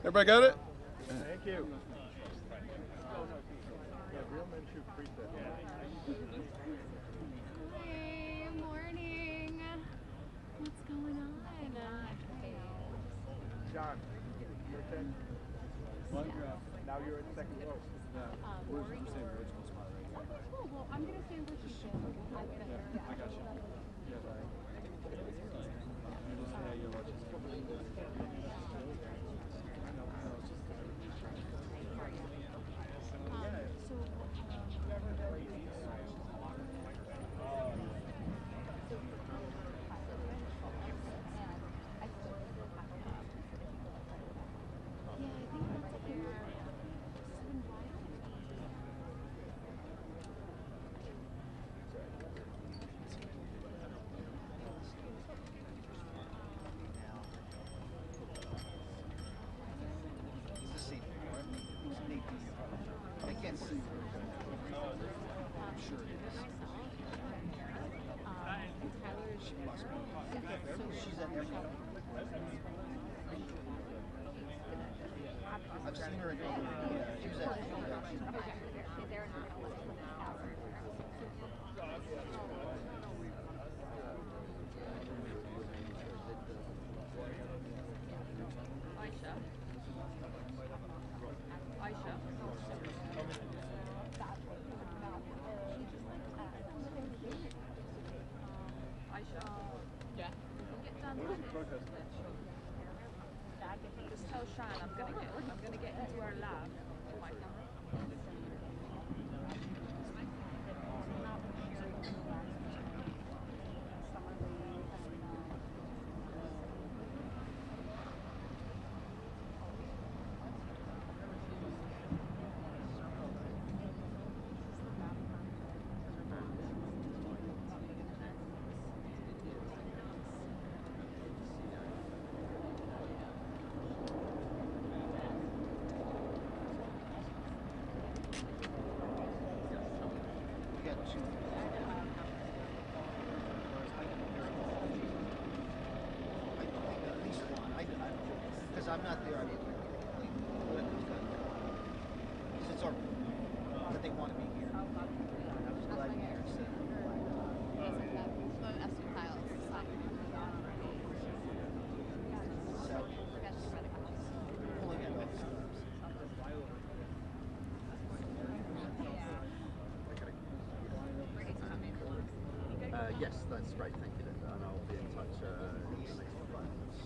Everybody got it? Thank you. Hey, morning. What's going on? John, What? now you're in second row. Where's the same original spot right here? Okay, cool. Well, I'm going to stand where she's standing. I got you. Yeah, sorry. I've seen her in she was at Just tell Sean I'm gonna get into our lab. because I'm not there. I mean, because it's our that they want to be here. I was glad you here. Yes, that's great. Thank you, Linda. And I'll be in touch in the next couple of months.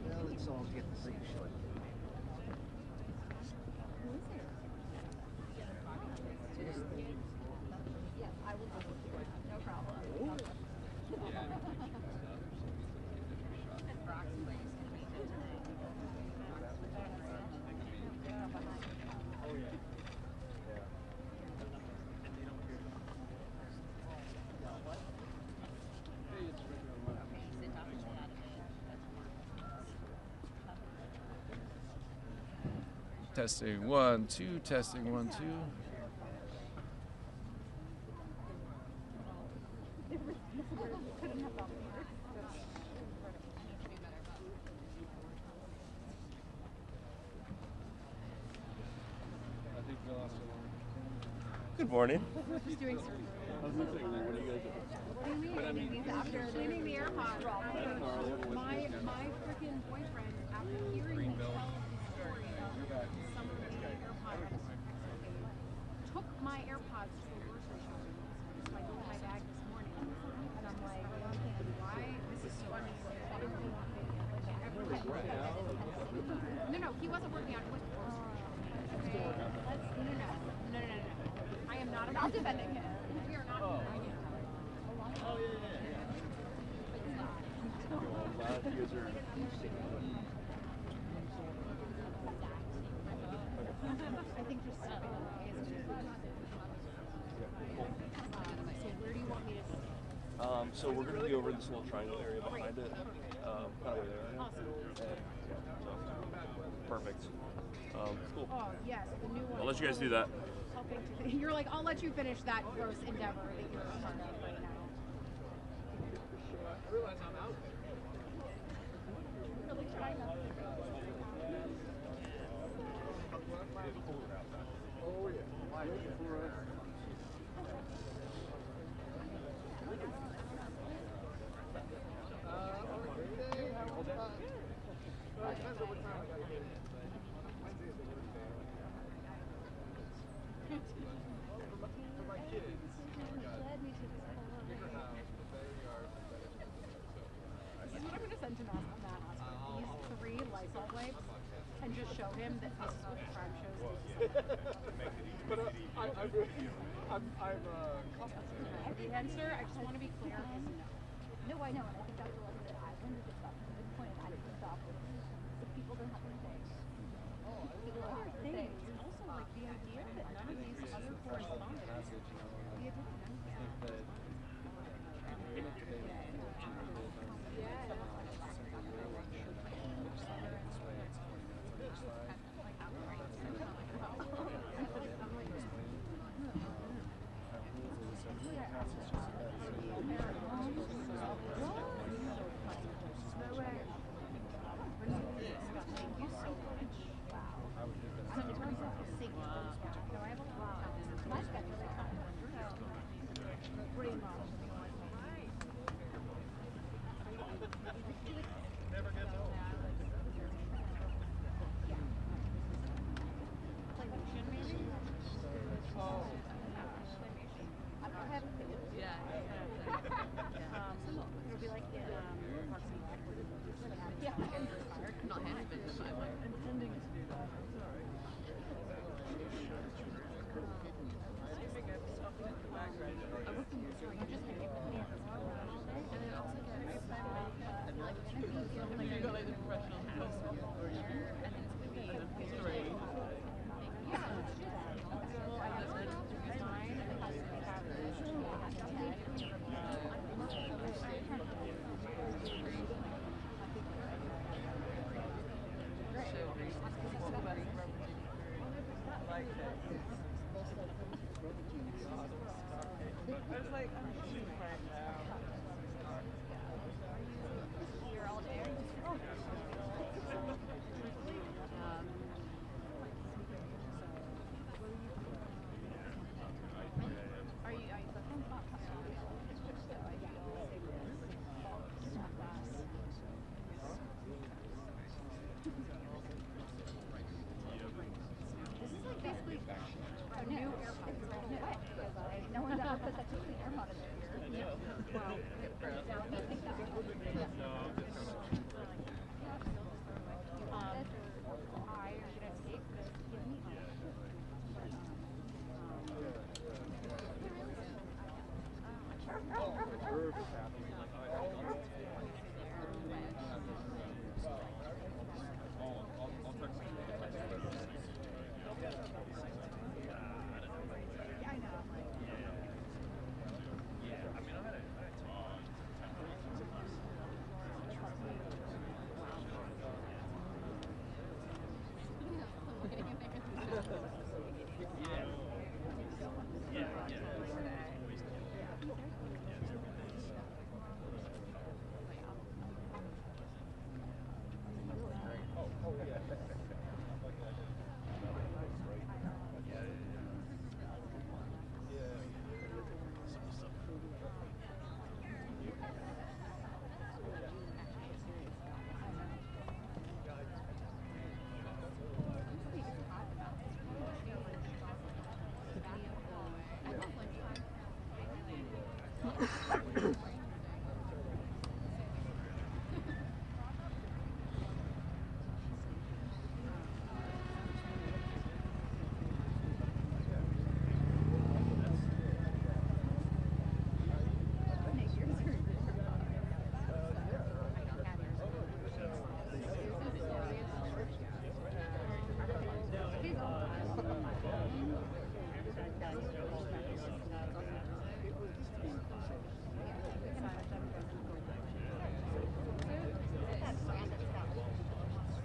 Well, let's all get the same shot. Yes, I will go with you. No problem. Testing 1, 2, testing 1, 2. Good morning. Just doing surgery. What do you guys do? What do you mean? He's after cleaning the AirPods. My freaking boyfriend, after hearing me tell the story of some of the AirPods, took my AirPods to a grocery store. So I go in my bag this morning, and I'm like, why? This is so unnecessary. No, he wasn't working on it. No. I am not defending him. We are not defending him. Oh, yeah. I'm glad you guys are I think just so where do you want me to sit? so we're going to be over in this little triangle area behind it, kind of way there. Awesome. And, yeah, so. perfect. Cool. Oh, yes, the new one. I'll let you guys do that. Helping to, you're like, I'll let you finish that gross endeavor that you're a part of right now. I realize I'm out there. Really trying not to. Oh, yeah. Depends on what time I gotta get in. Wednesday is the worst day. For my kids, bigger house, the better yard, the better. This is what I'm going to send to Matt. These 3 Lysol wipes and just show him that this is what the crime shows do. But I'm compensated. The answer, I just want to be clear, is no. No, I know, and I think that's the lesson that I learned at this stuff. At this point, I just stop if people don't have anything. People don't have anything. Also, like the idea that none of these other correspondents, the idea that none of them.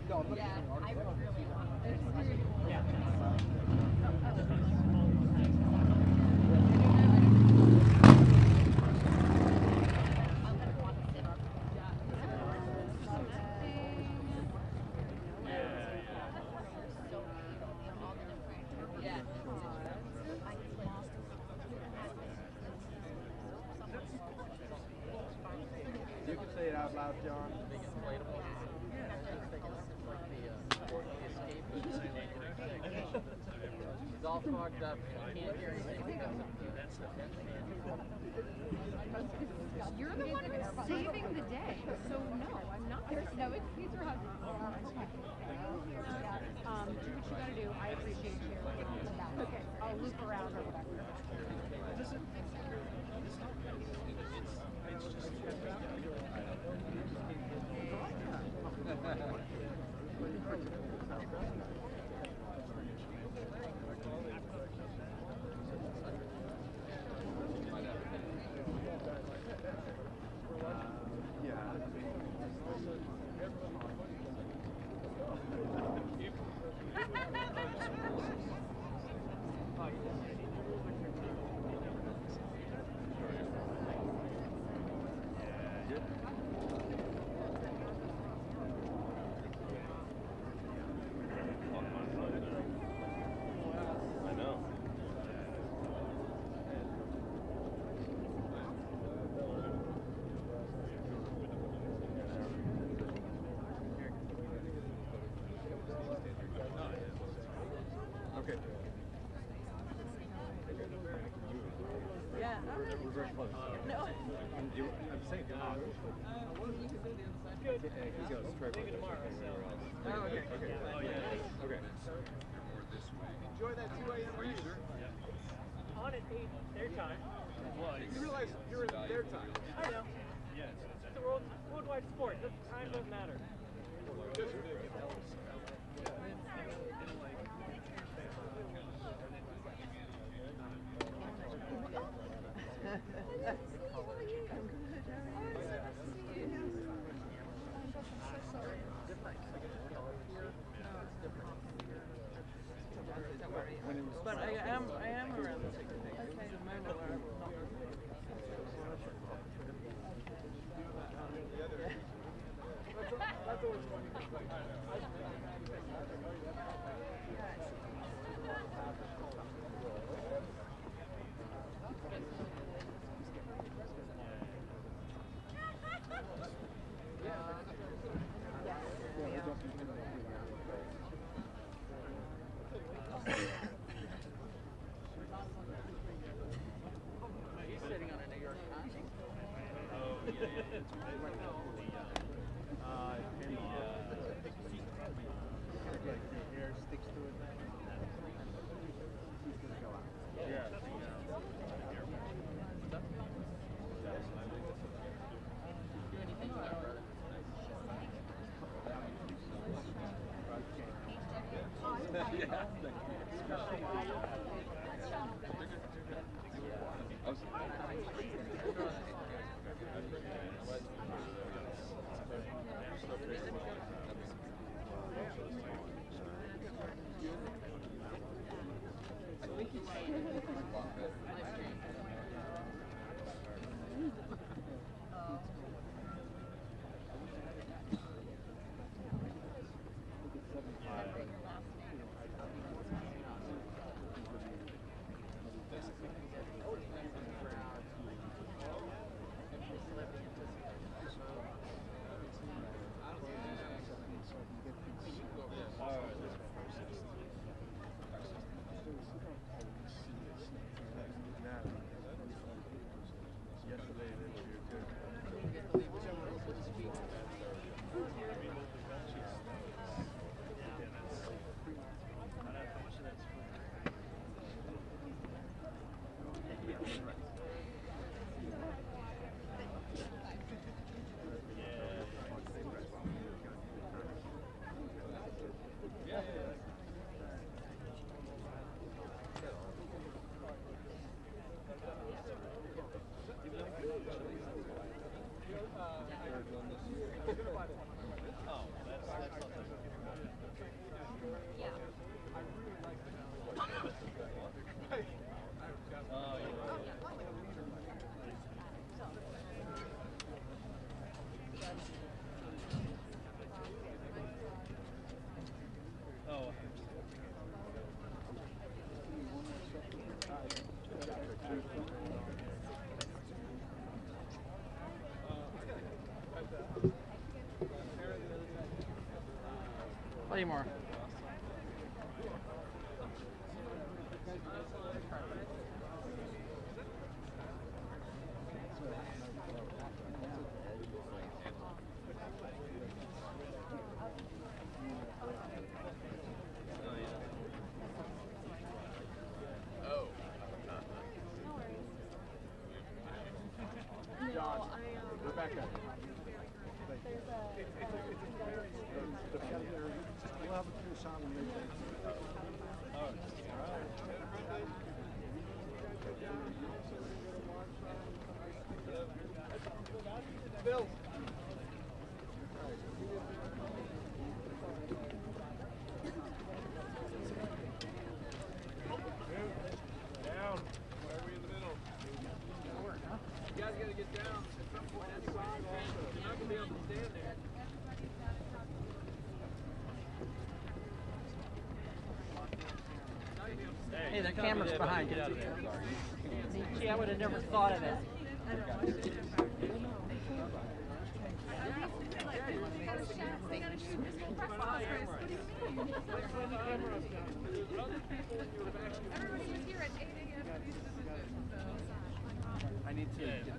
No, I'm looking at an article. You can say it out loud, John. Big inflatable. It's all fogged up. You can't hear anything. You're the one who's saving the day, so no, I'm not. There's no excuse for husband. Do what you gotta do. I appreciate you. Okay, I'll loop around or whatever. Enjoy that 2 a.m. race. On at 8 their time. You realize you're in their time. I know. It's a worldwide sport. Time doesn't matter. But I am around the 6 days. It was a moment where I was not. That's always Three more. Bill. Down. Why are we in the middle? You guys got to get down at some point anyway. You're not going to be able to stand there. Hey, the camera's behind you. Gee, I would have never thought of it. I need to get the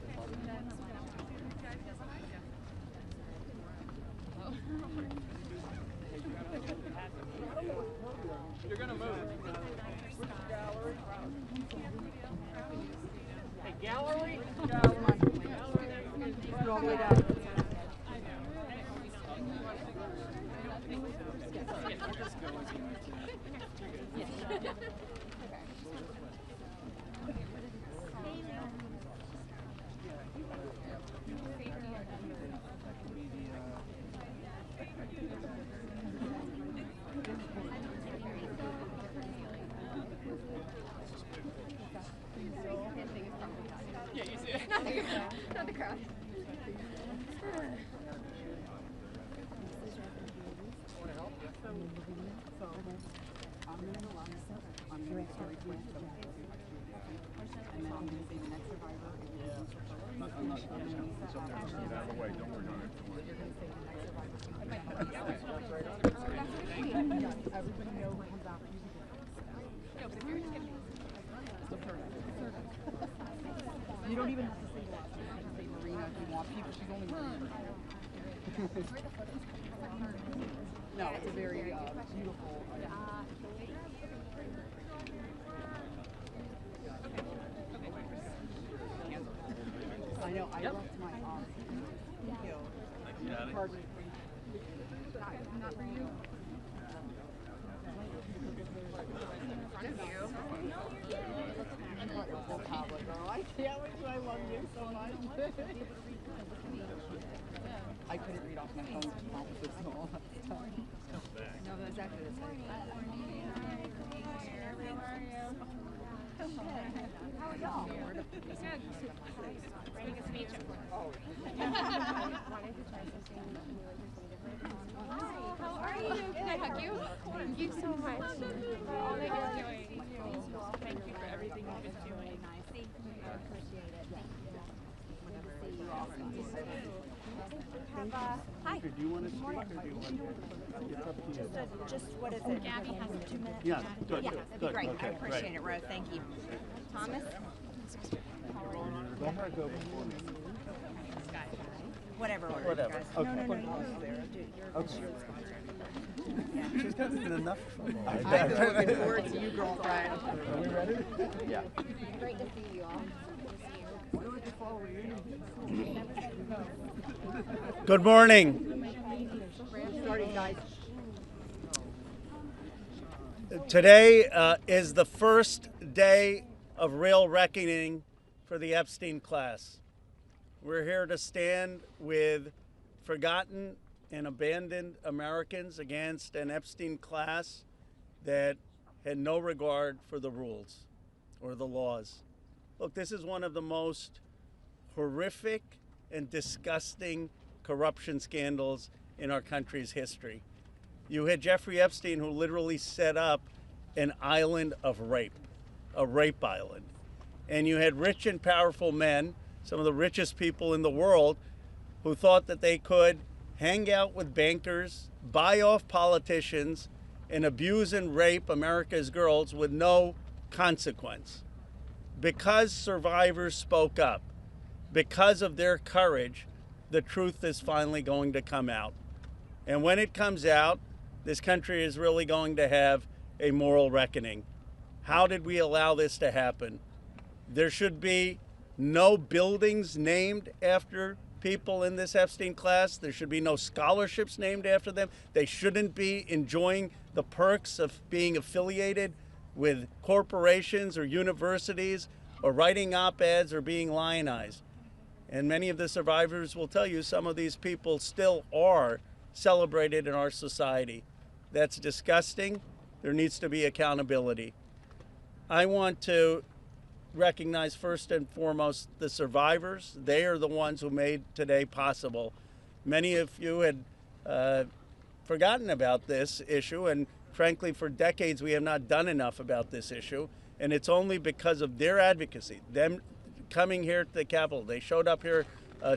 You're going to move. Hey, gallery? Go all the way down. Not the crowd. You don't even have to say that. You can say Marina if you want people. She's only Marina. No, it's a very beautiful. I know. I left my pardon. Not for you. I can't wait till I love you so much. I couldn't read off my phone to mom was so small at the time. No, that's exactly the same. How are y'all? Writing a speech at work. Wanted to try something new and something different. How are you? Can I hug you? Thank you so much for all that you're doing. Thank you for everything you've been doing. Thank you. I appreciate it. Thank you. Whenever see you all. Hi. Do you want to speak or do you want to? It's up to you. Just what is it? Gabby has 2 minutes. Yeah, good. Yeah, that'd be Good. great. Okay, I appreciate it, Rose. Thank you. Thomas? Let her go before me. Whatever order, Whatever. guys. Okay. No, you're Okay. She's gotten in enough trouble. I'm looking forward to you, girlfriend. Are we ready? Yeah. Great to see you all. Good morning. Starting, guys. Today is the first day of real reckoning for the Epstein class. We're here to stand with forgotten and abandoned Americans against an Epstein class that had no regard for the rules or the laws. Look, this is one of the most horrific and disgusting corruption scandals in our country's history. You had Jeffrey Epstein, who literally set up an island of rape, a rape island. And you had rich and powerful men, some of the richest people in the world, who thought that they could hang out with bankers, buy off politicians, and abuse and rape America's girls with no consequence. Because survivors spoke up, because of their courage, the truth is finally going to come out. And when it comes out, this country is really going to have a moral reckoning. How did we allow this to happen? There should be no buildings named after people in this Epstein class. There should be no scholarships named after them. They shouldn't be enjoying the perks of being affiliated with corporations or universities or writing op-eds or being lionized. And many of the survivors will tell you some of these people still are celebrated in our society. That's disgusting. There needs to be accountability. I want to recognize first and foremost the survivors. They are the ones who made today possible. Many of you had forgotten about this issue, and frankly, for decades we have not done enough about this issue, and it's only because of their advocacy, them coming here to the Capitol. They showed up here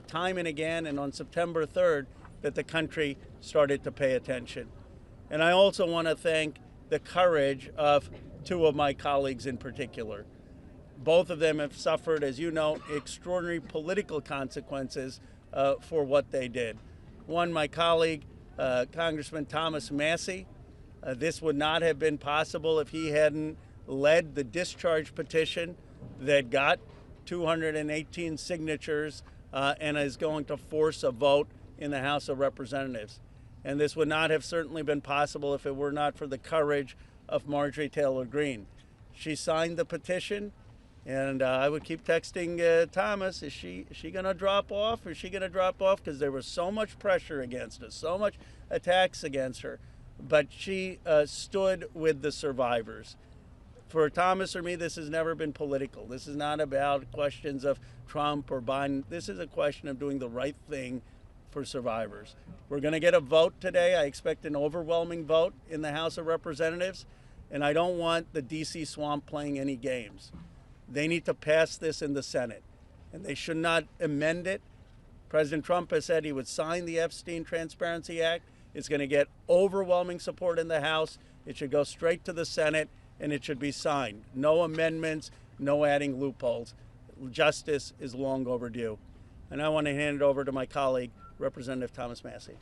time and again, and on September 3rd, that the country started to pay attention. And I also want to thank the courage of two of my colleagues in particular. Both of them have suffered, as you know, extraordinary political consequences for what they did. One, my colleague, Congressman Thomas Massie. This would not have been possible if he hadn't led the discharge petition that got 218 signatures and is going to force a vote in the House of Representatives. And this would not have certainly been possible if it were not for the courage of Marjorie Taylor Greene. She signed the petition, and I would keep texting Thomas, is she going to drop off? Is she going to drop off? Because there was so much pressure against her, so much attacks against her. But she stood with the survivors. For Thomas or me, this has never been political. This is not about questions of Trump or Biden. This is a question of doing the right thing for survivors. We're going to get a vote today. I expect an overwhelming vote in the House of Representatives, and I don't want the DC swamp playing any games. They need to pass this in the Senate, and they should not amend it. President Trump has said he would sign the Epstein Transparency Act. It's going to get overwhelming support in the House. It should go straight to the Senate, and it should be signed. No amendments, no adding loopholes. Justice is long overdue. And I want to hand it over to my colleague, Representative Thomas Massie.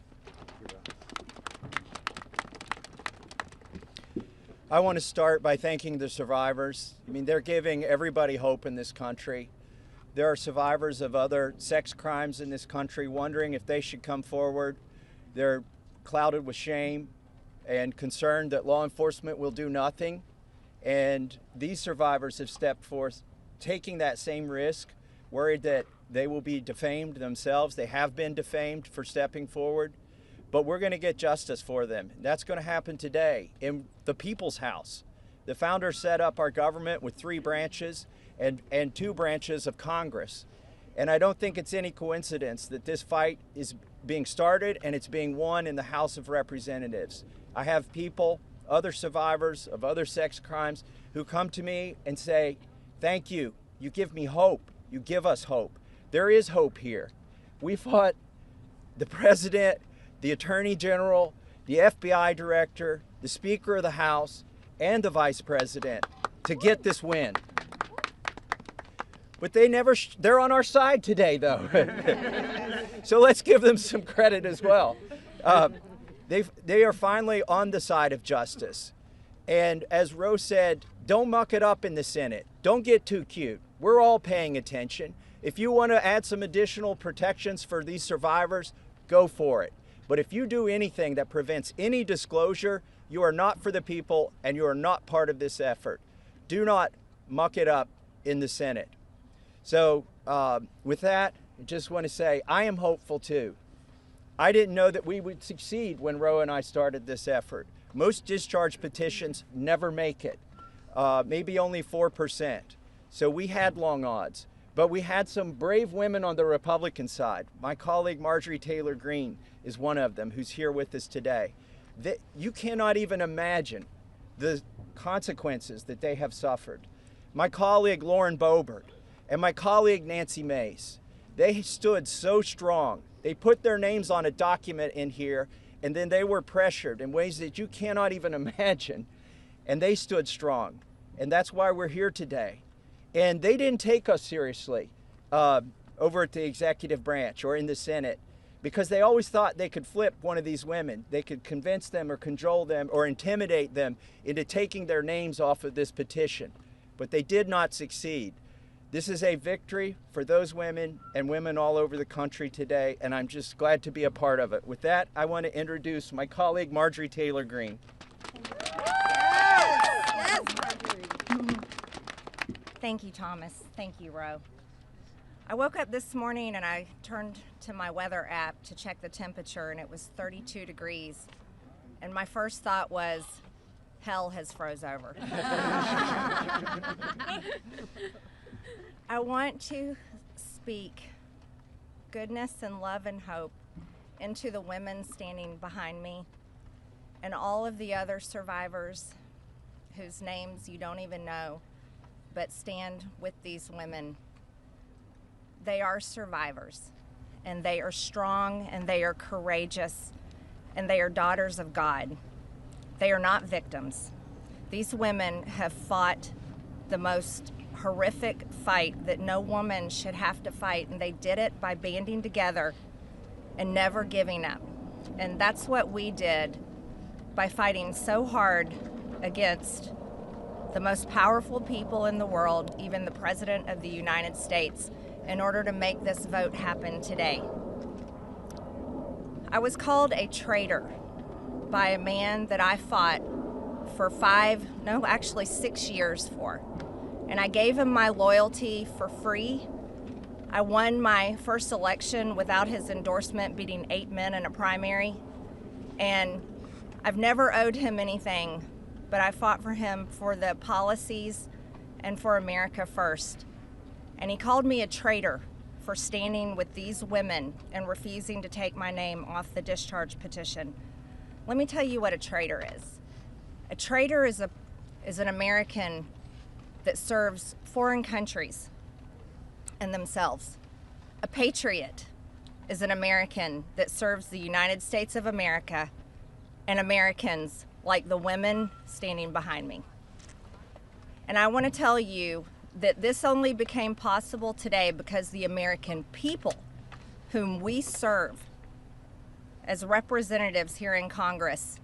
I want to start by thanking the survivors. I mean, they're giving everybody hope in this country. There are survivors of other sex crimes in this country wondering if they should come forward. They're clouded with shame and concerned that law enforcement will do nothing. And these survivors have stepped forth, taking that same risk, worried that they will be defamed themselves. They have been defamed for stepping forward, but we're going to get justice for them. That's going to happen today in the People's House. The founders set up our government with 3 branches and 2 branches of Congress. And I don't think it's any coincidence that this fight is being started and it's being won in the House of Representatives. I have people, other survivors of other sex crimes, who come to me and say, thank you, you give me hope, you give us hope. There is hope here. We fought the president, the attorney general, the FBI director, the Speaker of the House, and the vice president to get this win. But they're on our side today, though. So let's give them some credit as well. They are finally on the side of justice. And as Rose said, don't muck it up in the Senate. Don't get too cute. We're all paying attention. If you want to add some additional protections for these survivors, go for it. But if you do anything that prevents any disclosure, you are not for the people and you are not part of this effort. Do not muck it up in the Senate. So with that, I just want to say I am hopeful too. I didn't know that we would succeed when Ro and I started this effort. Most discharge petitions never make it, maybe only 4%. So we had long odds. But we had some brave women on the Republican side. My colleague Marjorie Taylor Greene is one of them who's here with us today. You cannot even imagine the consequences that they have suffered. My colleague Lauren Boebert and my colleague Nancy Mace, they stood so strong They put their names on a document in here, and then they were pressured in ways that you cannot even imagine, and they stood strong. And that's why we're here today. And they didn't take us seriously over at the executive branch or in the Senate, because they always thought they could flip one of these women. They could convince them or cajole them or intimidate them into taking their names off of this petition. But they did not succeed. This is a victory for those women and women all over the country today, and I'm just glad to be a part of it. With that, I want to introduce my colleague, Marjorie Taylor Greene. Yes, Marjorie. Thank you, Thomas. Thank you, Ro. I woke up this morning and I turned to my weather app to check the temperature, and it was 32 degrees. And my first thought was, hell has froze over. I want to speak goodness and love and hope into the women standing behind me and all of the other survivors whose names you don't even know, but stand with these women. They are survivors, and they are strong, and they are courageous, and they are daughters of God. They are not victims. These women have fought the most horrific fight that no woman should have to fight, and they did it by banding together and never giving up. And that's what we did by fighting so hard against the most powerful people in the world, even the President of the United States, in order to make this vote happen today. I was called a traitor by a man that I fought for 6 years for. And I gave him my loyalty for free. I won my first election without his endorsement, beating 8 men in a primary. And I've never owed him anything, but I fought for him for the policies and for America first. And he called me a traitor for standing with these women and refusing to take my name off the discharge petition. Let me tell you what a traitor is. A traitor is an American that serves foreign countries and themselves. A patriot is an American that serves the United States of America and Americans like the women standing behind me. And I want to tell you that this only became possible today because the American people whom we serve as representatives here in Congress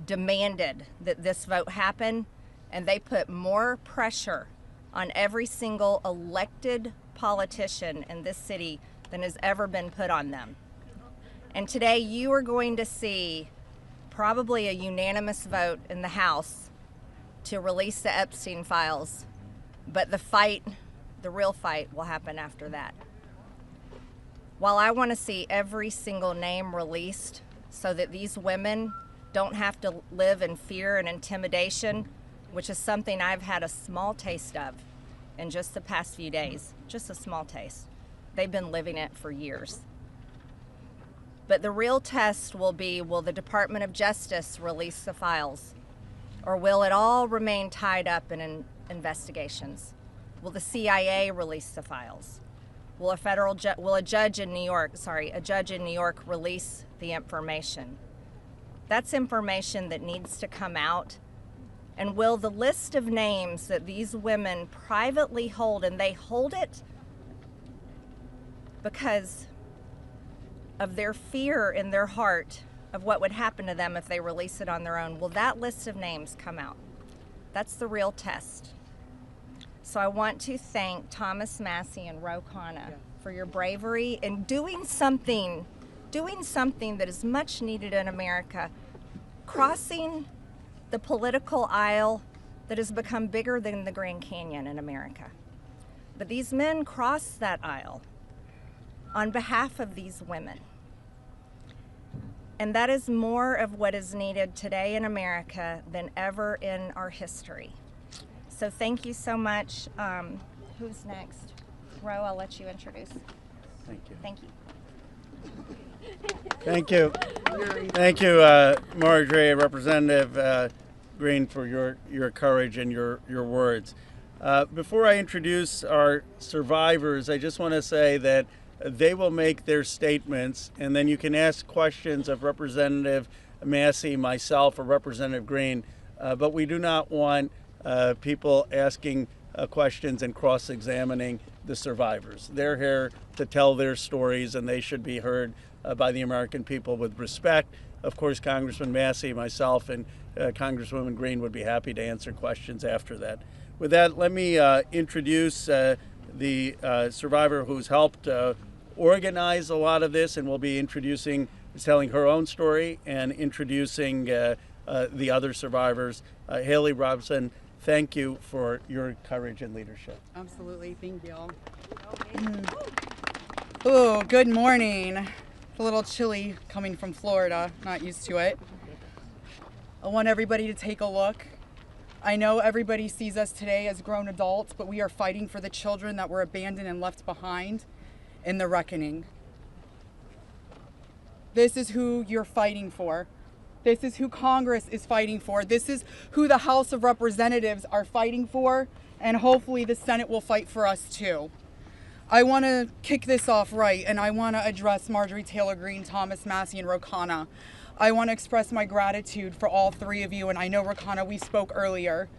demanded that this vote happen, and they put more pressure on every single elected politician in this city than has ever been put on them. And today you are going to see probably a unanimous vote in the House to release the Epstein files. But the real fight will happen after that. While I want to see every single name released so that these women don't have to live in fear and intimidation, which is something I've had a small taste of in just the past few days, just a small taste. They've been living it for years. But the real test will be, will the Department of Justice release the files? Or will it all remain tied up in investigations? Will the CIA release the files? Will a judge in New York release the information? That's information that needs to come out. And will the list of names that these women privately hold, and they hold it because of their fear in their heart of what would happen to them if they release it on their own, will that list of names come out? That's the real test. So I want to thank Thomas Massey and Ro Khanna for your bravery in doing something that is much needed in America, crossing the political aisle that has become bigger than the Grand Canyon in America. But these men crossed that aisle on behalf of these women. And that is more of what is needed today in America than ever in our history. So thank you so much. Who's next? Ro, I'll let you introduce. Thank you. Thank you. Thank you. Thank you, Marjorie, Representative Greene, for your courage and your words. Before I introduce our survivors, I just want to say that They will make their statements, and then you can ask questions of Representative Massey, myself, or Representative Greene, but we do not want people asking questions and cross-examining the survivors. They're here to tell their stories, and they should be heard by the American people with respect. Of course, Congressman Massey, myself, and Congresswoman Greene would be happy to answer questions after that. With that, let me introduce the survivor who's helped organize a lot of this, and will be telling her own story and introducing the other survivors. Haley Robson, thank you for your courage and leadership. Absolutely, thank you. Oh, good morning. It's a little chilly coming from Florida, not used to it. I want everybody to take a look. I know everybody sees us today as grown adults, but we are fighting for the children that were abandoned and left behind in the reckoning. This is who you're fighting for. This is who Congress is fighting for. This is who the House of Representatives are fighting for, and hopefully the Senate will fight for us too. I want to kick this off right, and I want to address Marjorie Taylor Greene, Thomas Massey, and Rokana. I want to express my gratitude for all three of you, and I know, Rokana, we spoke earlier.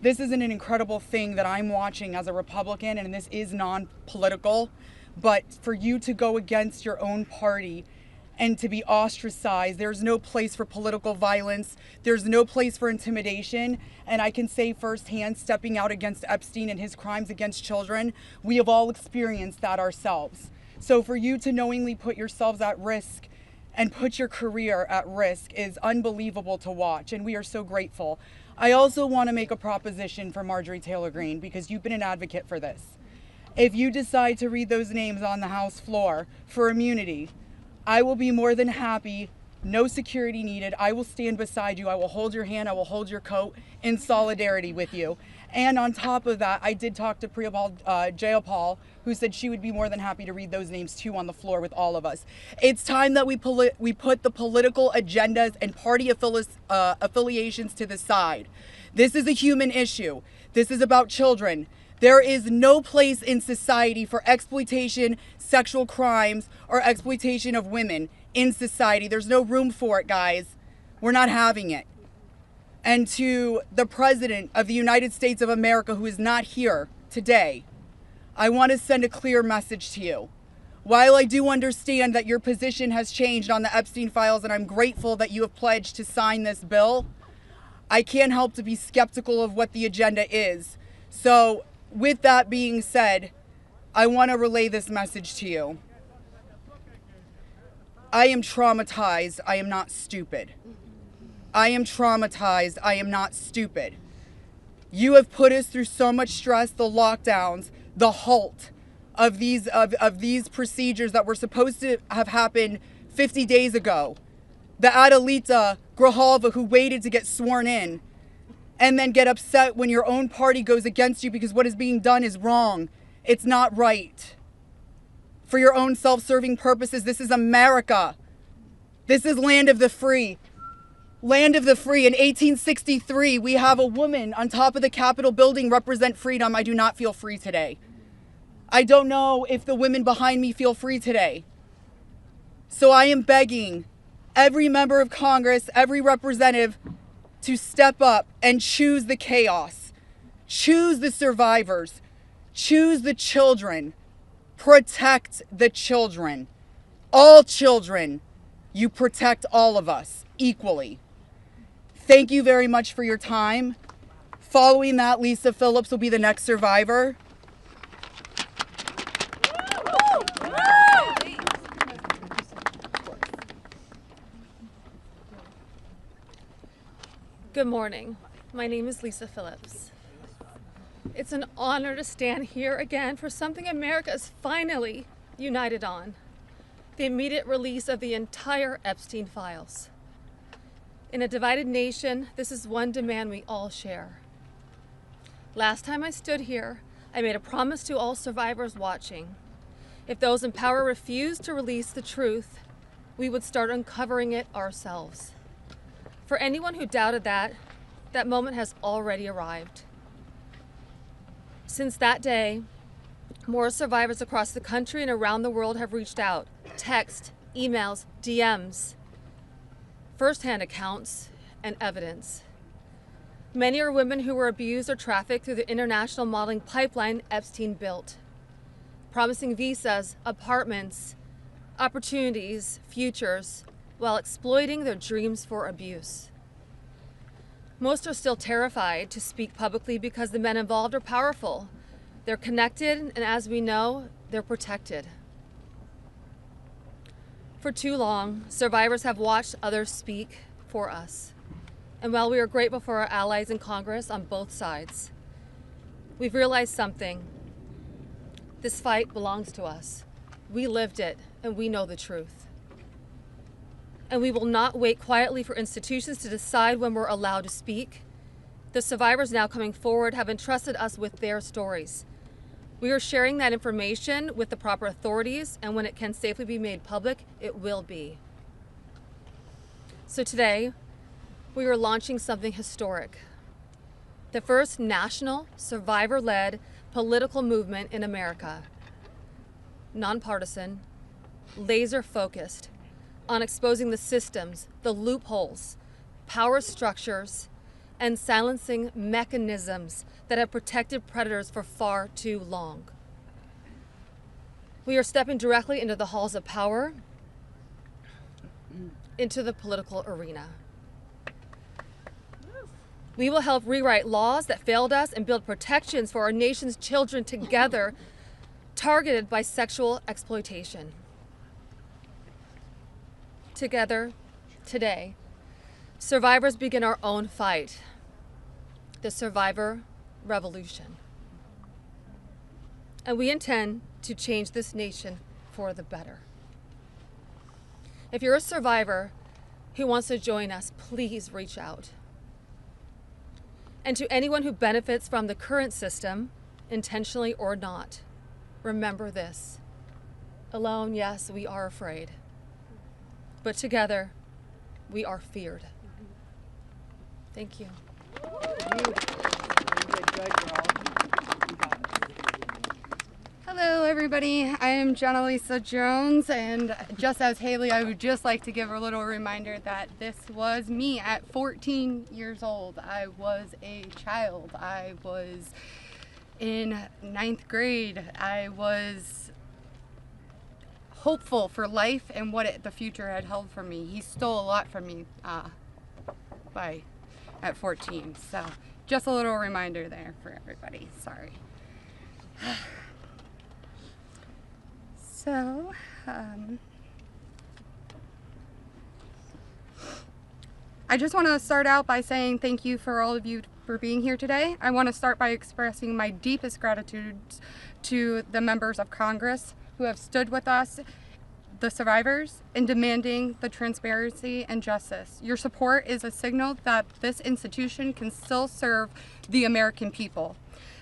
This is an incredible thing that I'm watching as a Republican, and this is non-political, but for you to go against your own party and to be ostracized, there's no place for political violence, there's no place for intimidation, and I can say firsthand, stepping out against Epstein and his crimes against children, we have all experienced that ourselves. So for you to knowingly put yourselves at risk and put your career at risk is unbelievable to watch, and we are so grateful. I also want to make a proposition for Marjorie Taylor Greene, because you've been an advocate for this. If you decide to read those names on the House floor for immunity, I will be more than happy, no security needed. I will stand beside you. I will hold your hand. I will hold your coat in solidarity with you. And on top of that, I did talk to Jayapal, who said she would be more than happy to read those names too on the floor with all of us. It's time that we put the political agendas and party affiliations to the side. This is a human issue. This is about children. There is no place in society for exploitation, sexual crimes, or exploitation of women in society. There's no room for it, guys. We're not having it. And to the President of the United States of America, who is not here today, I want to send a clear message to you. While I do understand that your position has changed on the Epstein files, and I'm grateful that you have pledged to sign this bill, I can't help to be skeptical of what the agenda is. So, with that being said, I want to relay this message to you. I am traumatized. I am not stupid. I am traumatized. I am not stupid. You have put us through so much stress, the lockdowns, the halt of these procedures that were supposed to have happened 50 days ago. The Adelita Grijalva who waited to get sworn in, and then get upset when your own party goes against you because what is being done is wrong. It's not right. For your own self-serving purposes, this is America. This is land of the free. Land of the free. In 1863, we have a woman on top of the Capitol building represent freedom. I do not feel free today. I don't know if the women behind me feel free today. So I am begging every member of Congress, every representative, to step up and choose the chaos, choose the survivors, choose the children, protect the children. All children, you protect all of us equally. Thank you very much for your time. Following that, Lisa Phillips will be the next survivor. Good morning. My name is Lisa Phillips. It's an honor to stand here again for something America is finally united on: the immediate release of the entire Epstein files. In a divided nation, this is one demand we all share. Last time I stood here, I made a promise to all survivors watching. If those in power refused to release the truth, we would start uncovering it ourselves. For anyone who doubted that moment has already arrived. Since that day, More survivors across the country and around the world have reached out. Text, emails, DMs, firsthand accounts, and evidence. Many are women who were abused or trafficked through the international modeling pipeline Epstein built, promising visas, apartments, opportunities, futures, while exploiting their dreams for abuse. Most are still terrified to speak publicly because the men involved are powerful. They're connected, and as we know, they're protected. For too long, survivors have watched others speak for us. And while we are grateful for our allies in Congress on both sides, we've realized something. This fight belongs to us. We lived it, and we know the truth. And we will not wait quietly for institutions to decide when we're allowed to speak. The survivors now coming forward have entrusted us with their stories. We are sharing that information with the proper authorities, and when it can safely be made public, it will be. So today, we are launching something historic. The first national, survivor-led political movement in America. Nonpartisan, laser-focused on exposing the systems, the loopholes, power structures, and silencing mechanisms that have protected predators for far too long. We are stepping directly into the halls of power, into the political arena. We will help rewrite laws that failed us and build protections for our nation's children together, targeted by sexual exploitation. Together, today, survivors begin our own fight, the survivor revolution. And we intend to change this nation for the better. If you're a survivor who wants to join us, please reach out. And to anyone who benefits from the current system, intentionally or not, remember this. Alone, yes, we are afraid. But together, we are feared. Thank you. Hello, everybody. I am Jenna Lisa Jones, and just as Haley, I would just like to give a little reminder that this was me at 14 years old. I was a child. I was in 9th grade. I was hopeful for life and what the future had held for me. He stole a lot from me at 14. So just a little reminder there for everybody. Sorry. So, I just want to start out by saying thank you for all of you for being here today. I want to start by expressing my deepest gratitude to the members of Congress who have stood with us, the survivors, in demanding the transparency and justice. Your support is a signal that this institution can still serve the American people.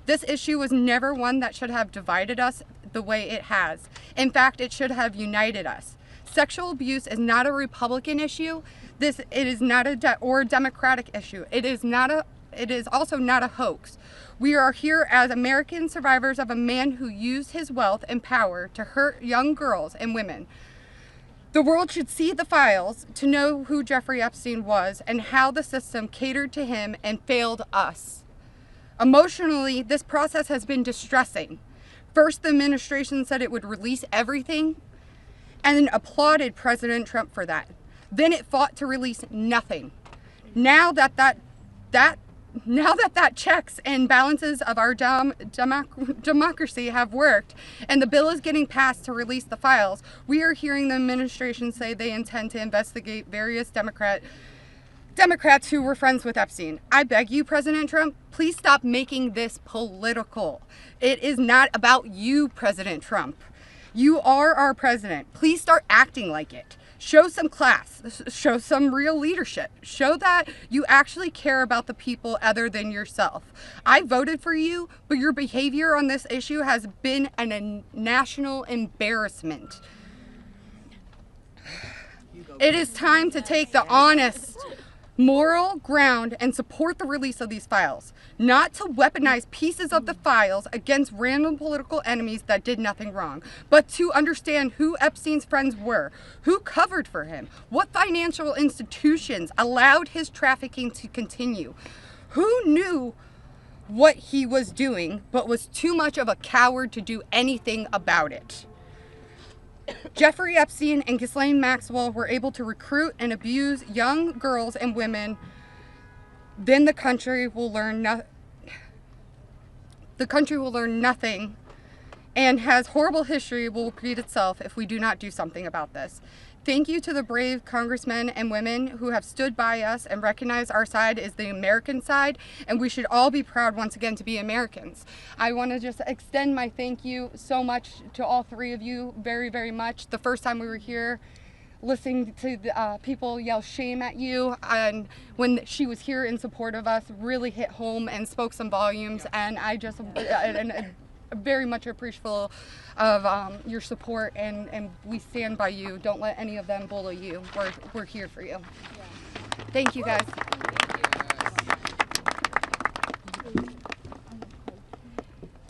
This issue was never one that should have divided us the way it has. In fact, it should have united us. Sexual abuse is not a Republican issue. It is not a Democratic issue. It is also not a hoax. We are here as American survivors of a man who used his wealth and power to hurt young girls and women. The world should see the files to know who Jeffrey Epstein was and how the system catered to him and failed us. Emotionally, this process has been distressing. First, the administration said it would release everything and then applauded President Trump for that. Then it fought to release nothing. Now that checks and balances of our democracy have worked and the bill is getting passed to release the files, we are hearing the administration say they intend to investigate various Democrats who were friends with Epstein. I beg you, President Trump, please stop making this political. It is not about you, President Trump. You are our president. Please start acting like it. Show some class. Show some real leadership. Show that you actually care about the people other than yourself. I voted for you, but your behavior on this issue has been a national embarrassment. It is time to take the honest moral ground and support the release of these files, not to weaponize pieces of the files against random political enemies that did nothing wrong, but to understand who Epstein's friends were, who covered for him, what financial institutions allowed his trafficking to continue, who knew what he was doing but was too much of a coward to do anything about it. Jeffrey Epstein and Ghislaine Maxwell were able to recruit and abuse young girls and women. Then the country will learn nothing, and has horrible history will repeat itself if we do not do something about this. Thank you to the brave congressmen and women who have stood by us and recognized our side is the American side, and we should all be proud once again to be Americans. I want to just extend my thank you so much to all three of you, very, very much. The first time we were here, listening to the, people yell shame at you, and when she was here in support of us, really hit home and spoke some volumes, and I just very much appreciative of your support, and we stand by you. Don't let any of them bully you. We're here for you. Thank you, guys.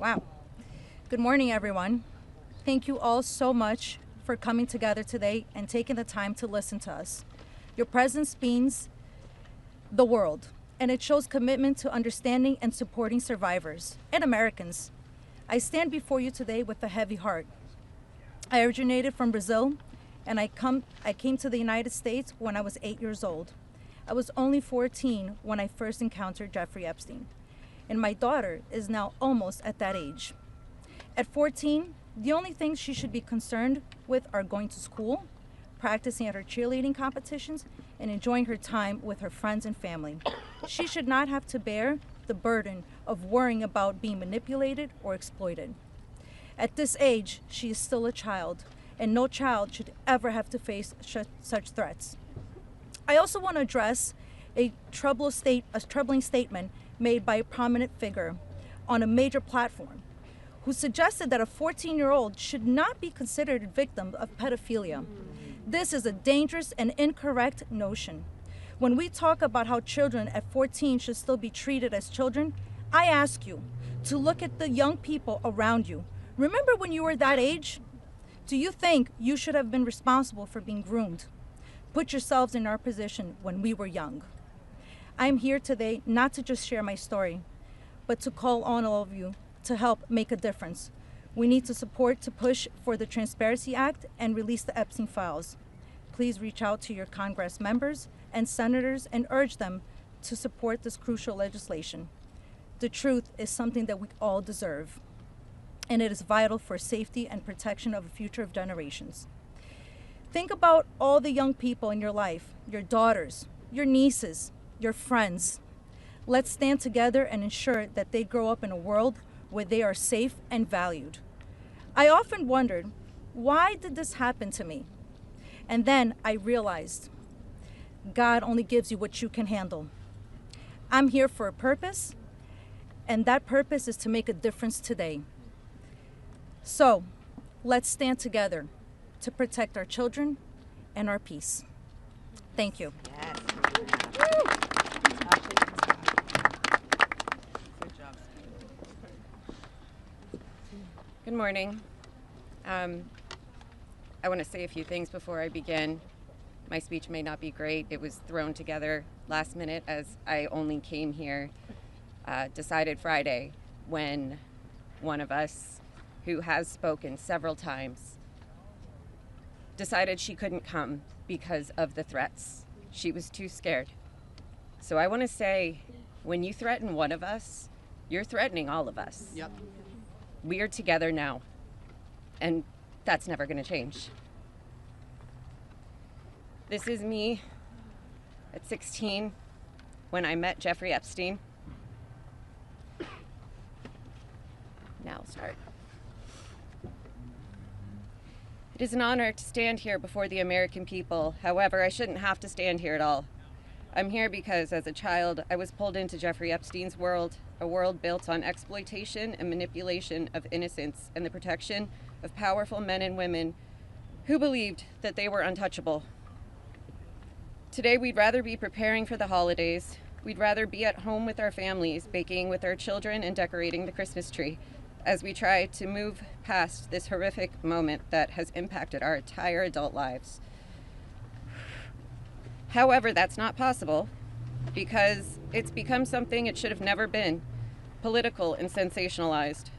Wow. Good morning, everyone. Thank you all so much for coming together today and taking the time to listen to us. Your presence means the world, and it shows commitment to understanding and supporting survivors and Americans. I stand before you today with a heavy heart. I originated from Brazil, and I came to the United States when I was 8 years old. I was only 14 when I first encountered Jeffrey Epstein, and my daughter is now almost at that age. At 14, the only things she should be concerned with are going to school, practicing at her cheerleading competitions, and enjoying her time with her friends and family. She should not have to bear the burden of worrying about being manipulated or exploited. At this age, she is still a child, and no child should ever have to face such threats. I also want to address a troubling statement made by a prominent figure on a major platform who suggested that a 14-year-old should not be considered a victim of pedophilia. This is a dangerous and incorrect notion. When we talk about how children at 14 should still be treated as children, I ask you to look at the young people around you. Remember when you were that age? Do you think you should have been responsible for being groomed? Put yourselves in our position when we were young. I'm here today not to just share my story, but to call on all of you to help make a difference. We need to support to push for the Transparency Act and release the Epstein files. Please reach out to your Congress members and senators and urge them to support this crucial legislation. The truth is something that we all deserve, and it is vital for safety and protection of the future of generations. Think about all the young people in your life, your daughters, your nieces, your friends. Let's stand together and ensure that they grow up in a world where they are safe and valued. I often wondered, why did this happen to me? And then I realized, God only gives you what you can handle. I'm here for a purpose, and that purpose is to make a difference today. So, let's stand together to protect our children and our peace. Thank you. Yes. Good morning. I want to say a few things before I begin. My speech may not be great. It was thrown together last minute as I only came here, decided Friday, when one of us, who has spoken several times, decided she couldn't come because of the threats. She was too scared. So I want to say, when you threaten one of us, you're threatening all of us. Yep. We are together now, and that's never going to change. This is me at 16 when I met Jeffrey Epstein. Now I'll start. It is an honor to stand here before the American people. However, I shouldn't have to stand here at all. I'm here because as a child, I was pulled into Jeffrey Epstein's world, a world built on exploitation and manipulation of innocence and the protection of powerful men and women who believed that they were untouchable. Today, we'd rather be preparing for the holidays. We'd rather be at home with our families, baking with our children and decorating the Christmas tree as we try to move past this horrific moment that has impacted our entire adult lives. However, that's not possible because it's become something it should have never been, political and sensationalized.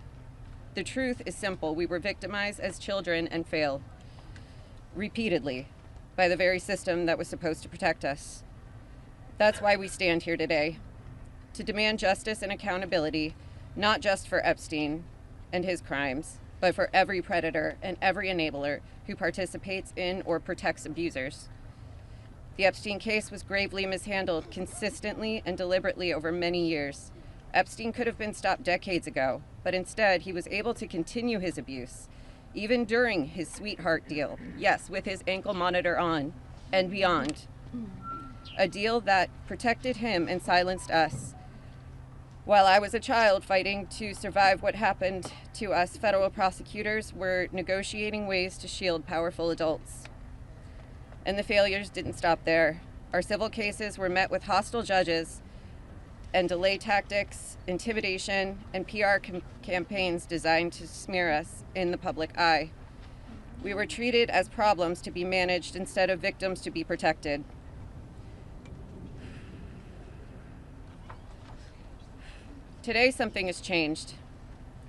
The truth is simple. We were victimized as children and failed repeatedly by the very system that was supposed to protect us. That's why we stand here today, to demand justice and accountability, not just for Epstein and his crimes, but for every predator and every enabler who participates in or protects abusers. The Epstein case was gravely mishandled consistently and deliberately over many years. Epstein could have been stopped decades ago, but instead he was able to continue his abuse, even during his sweetheart deal, yes, with his ankle monitor on and beyond. A deal that protected him and silenced us. While I was a child fighting to survive what happened to us, federal prosecutors were negotiating ways to shield powerful adults. And the failures didn't stop there. Our civil cases were met with hostile judges and delay tactics, intimidation, and PR campaigns designed to smear us in the public eye. We were treated as problems to be managed instead of victims to be protected. Today, something has changed.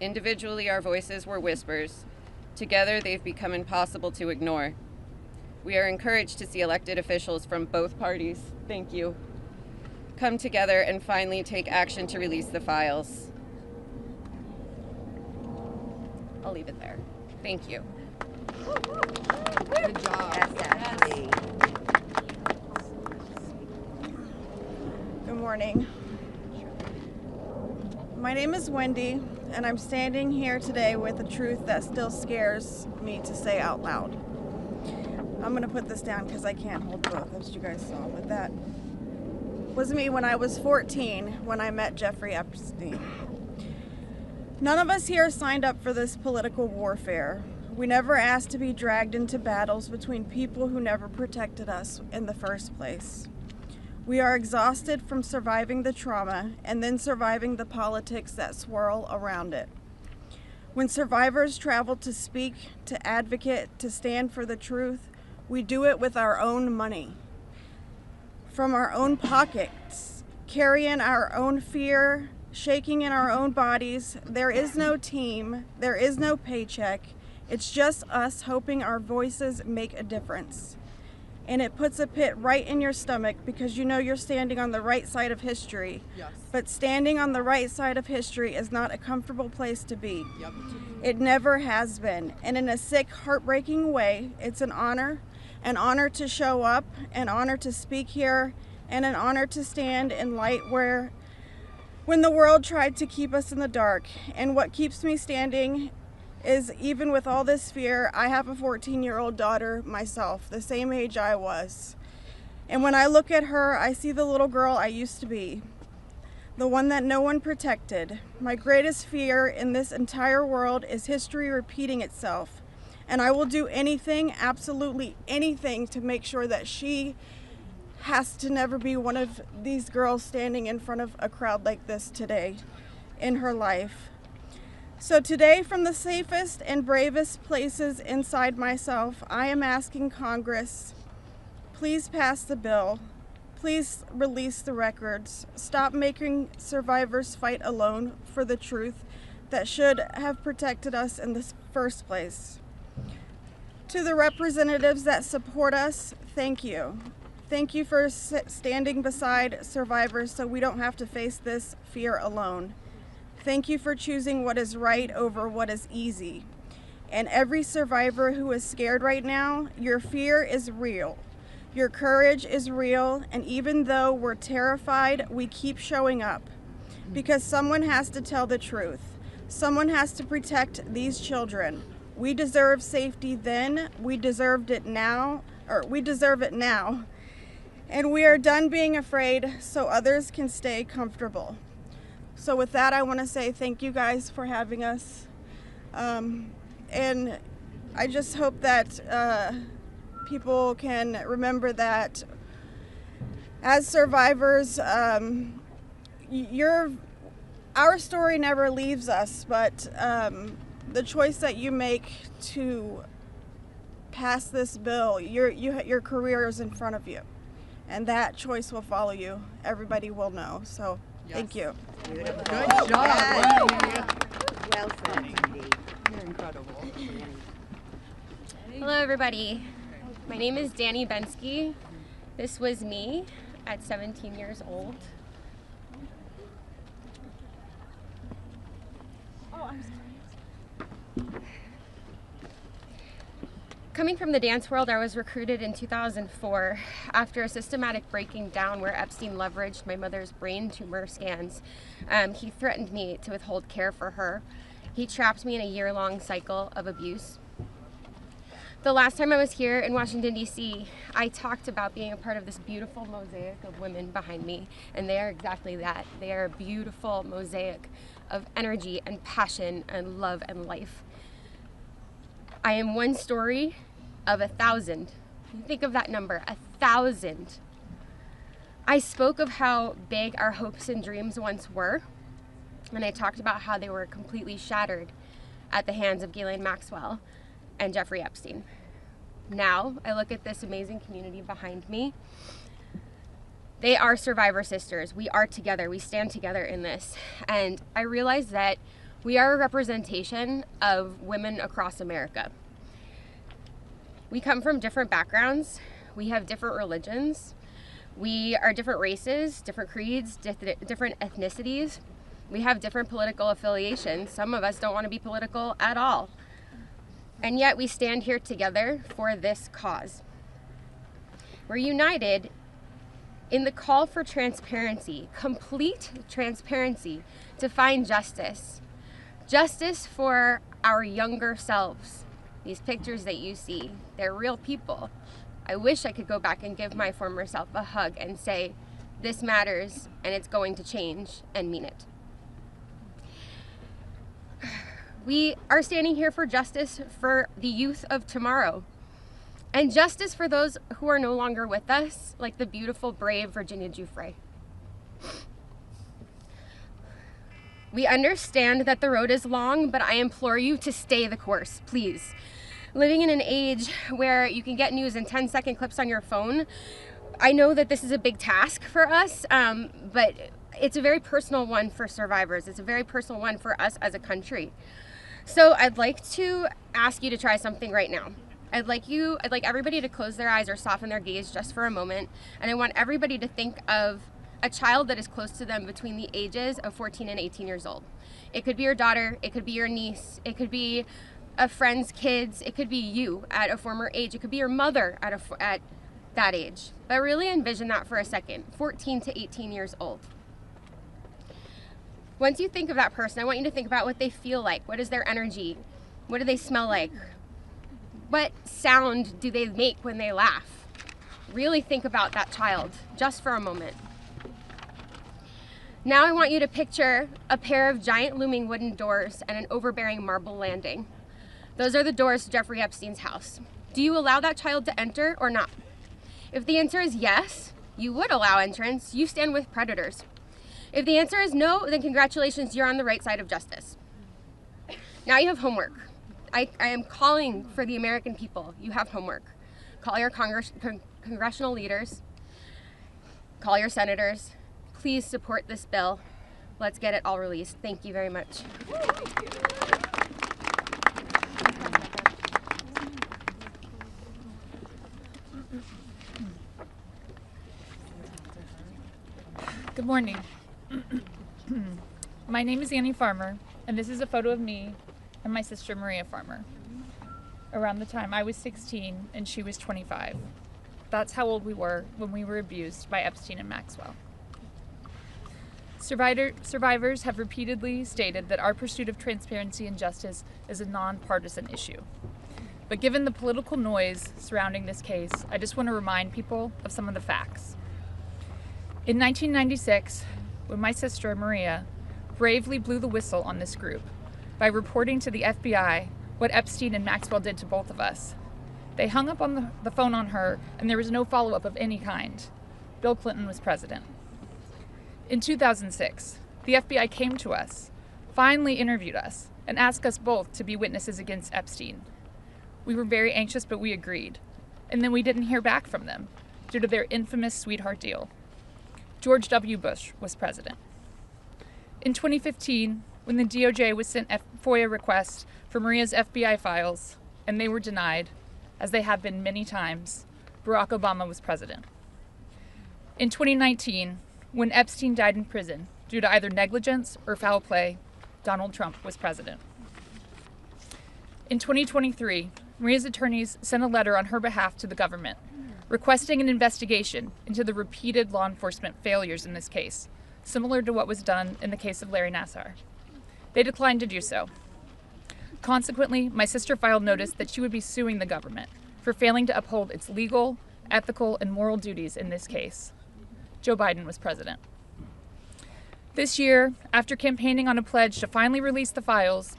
Individually, our voices were whispers. Together, they've become impossible to ignore. We are encouraged to see elected officials from both parties, thank you, come together and finally take action to release the files. I'll leave it there. Thank you. Good job. Yes. Good morning. My name is Wendy, and I'm standing here today with a truth that still scares me to say out loud. I'm gonna put this down because I can't hold both, as you guys saw, but that was me when I was 14 when I met Jeffrey Epstein. None of us here signed up for this political warfare. We never asked to be dragged into battles between people who never protected us in the first place. We are exhausted from surviving the trauma and then surviving the politics that swirl around it. When survivors travel to speak, to advocate, to stand for the truth, we do it with our own money, from our own pockets, carrying our own fear, shaking in our own bodies. There is no team, there is no paycheck. It's just us hoping our voices make a difference. And it puts a pit right in your stomach because you know you're standing on the right side of history. Yes. But standing on the right side of history is not a comfortable place to be. Yep. It never has been. And in a sick, heartbreaking way, it's an honor to show up, an honor to speak here, and an honor to stand in light when the world tried to keep us in the dark. And what keeps me standing is, even with all this fear, I have a 14-year-old daughter myself, the same age I was. And when I look at her, I see the little girl I used to be, the one that no one protected. My greatest fear in this entire world is history repeating itself. And I will do anything, absolutely anything, to make sure that she has to never be one of these girls standing in front of a crowd like this today in her life. So today, from the safest and bravest places inside myself, I am asking Congress, please pass the bill. Please release the records. Stop making survivors fight alone for the truth that should have protected us in the first place. To the representatives that support us, thank you. Thank you for standing beside survivors so we don't have to face this fear alone. Thank you for choosing what is right over what is easy. And every survivor who is scared right now, your fear is real. Your courage is real, and even though we're terrified, we keep showing up. Because someone has to tell the truth. Someone has to protect these children. We deserve safety then, we deserve it now. And we are done being afraid so others can stay comfortable. So with that, I want to say thank you guys for having us. And I just hope that people can remember that As survivors, our story never leaves us, but the choice that you make to pass this bill, your career is in front of you, and that choice will follow you. Everybody will know. So, thank you. Good job. Well said, Cindy. You're incredible. Hello, everybody. My name is Danny Bensky. This was me at 17 years old. Oh, I'm sorry. Coming from the dance world, I was recruited in 2004 after a systematic breaking down where Epstein leveraged my mother's brain tumor scans. He threatened me to withhold care for her. He trapped me in a year-long cycle of abuse. The last time I was here in Washington, D.C., I talked about being a part of this beautiful mosaic of women behind me, and they are exactly that. They are a beautiful mosaic of energy and passion and love and life. I am one story of 1,000. Think of that number, 1,000. I spoke of how big our hopes and dreams once were, and I talked about how they were completely shattered at the hands of Ghislaine Maxwell and Jeffrey Epstein. Now, I look at this amazing community behind me. They are survivor sisters. We are together. We stand together in this. And I realize that we are a representation of women across America. We come from different backgrounds. We have different religions. We are different races, different creeds, different ethnicities. We have different political affiliations. Some of us don't want to be political at all. And yet we stand here together for this cause. We're united in the call for transparency, complete transparency, to find justice. Justice for our younger selves. These pictures that you see, they're real people. I wish I could go back and give my former self a hug and say, this matters and it's going to change, and mean it. We are standing here for justice for the youth of tomorrow, and justice for those who are no longer with us, like the beautiful, brave Virginia Giuffre. We understand that the road is long, but I implore you to stay the course, please. Living in an age where you can get news in 10-second clips on your phone, I know that this is a big task for us, but it's a very personal one for survivors. It's a very personal one for us as a country. So I'd like to ask you to try something right now. I'd like everybody to close their eyes or soften their gaze just for a moment, and I want everybody to think of a child that is close to them between the ages of 14 and 18 years old. It could be your daughter, it could be your niece, it could be a friend's kids, it could be you at a former age, it could be your mother at that age. But really envision that for a second, 14 to 18 years old. Once you think of that person, I want you to think about what they feel like. What is their energy? What do they smell like? What sound do they make when they laugh? Really think about that child, just for a moment. Now I want you to picture a pair of giant looming wooden doors and an overbearing marble landing. Those are the doors to Jeffrey Epstein's house. Do you allow that child to enter or not? If the answer is yes, you would allow entrance. You stand with predators. If the answer is no, then congratulations, you're on the right side of justice. Now you have homework. I am calling for the American people. You have homework. Call your congressional leaders. Call your senators. Please support this bill. Let's get it all released. Thank you very much. Good morning. My name is Annie Farmer, and this is a photo of me and my sister Maria Farmer. Around the time I was 16 and she was 25. That's how old we were when we were abused by Epstein and Maxwell. Survivors have repeatedly stated that our pursuit of transparency and justice is a nonpartisan issue. But given the political noise surrounding this case, I just want to remind people of some of the facts. In 1996, when my sister Maria bravely blew the whistle on this group by reporting to the FBI what Epstein and Maxwell did to both of us, they hung up on the phone on her, and there was no follow-up of any kind. Bill Clinton was president. In 2006, the FBI came to us, finally interviewed us, and asked us both to be witnesses against Epstein. We were very anxious, but we agreed. And then we didn't hear back from them due to their infamous sweetheart deal. George W. Bush was president. In 2015, when the DOJ was sent FOIA requests for Maria's FBI files, and they were denied, as they have been many times, Barack Obama was president. In 2019, when Epstein died in prison due to either negligence or foul play, Donald Trump was president. In 2023, Maria's attorneys sent a letter on her behalf to the government, requesting an investigation into the repeated law enforcement failures in this case, similar to what was done in the case of Larry Nassar. They declined to do so. Consequently, my sister filed notice that she would be suing the government for failing to uphold its legal, ethical, and moral duties in this case. Joe Biden was president. This year, after campaigning on a pledge to finally release the files,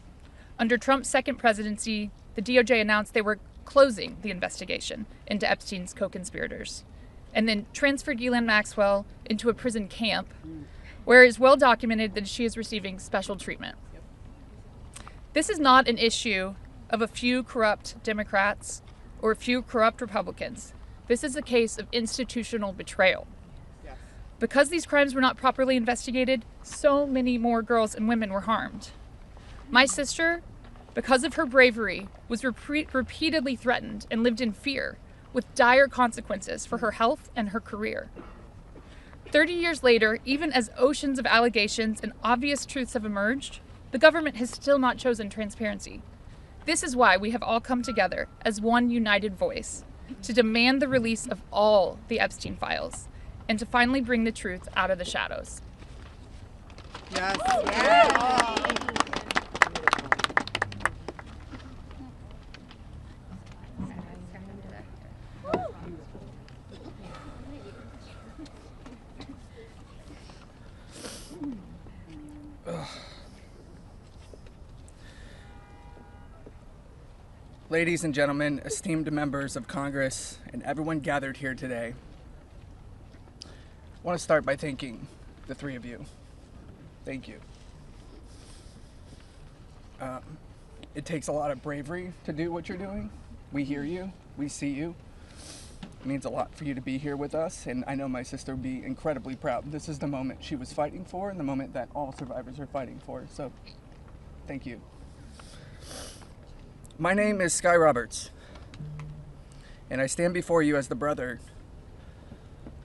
under Trump's second presidency, the DOJ announced they were closing the investigation into Epstein's co-conspirators, and then transferred Ghislaine Maxwell into a prison camp, where it is well documented that she is receiving special treatment. This is not an issue of a few corrupt Democrats or a few corrupt Republicans. This is a case of institutional betrayal. Because these crimes were not properly investigated, so many more girls and women were harmed. My sister, because of her bravery, was repeatedly threatened and lived in fear, with dire consequences for her health and her career. 30 years later, even as oceans of allegations and obvious truths have emerged, the government has still not chosen transparency. This is why we have all come together as one united voice to demand the release of all the Epstein files and to finally bring the truth out of the shadows. Yes. Ladies and gentlemen, esteemed members of Congress, and everyone gathered here today, I want to start by thanking the three of you. Thank you. It takes a lot of bravery to do what you're doing. We hear you. We see you. It means a lot for you to be here with us, and I know my sister would be incredibly proud. This is the moment she was fighting for and the moment that all survivors are fighting for, so thank you. My name is Sky Roberts, and I stand before you as the brother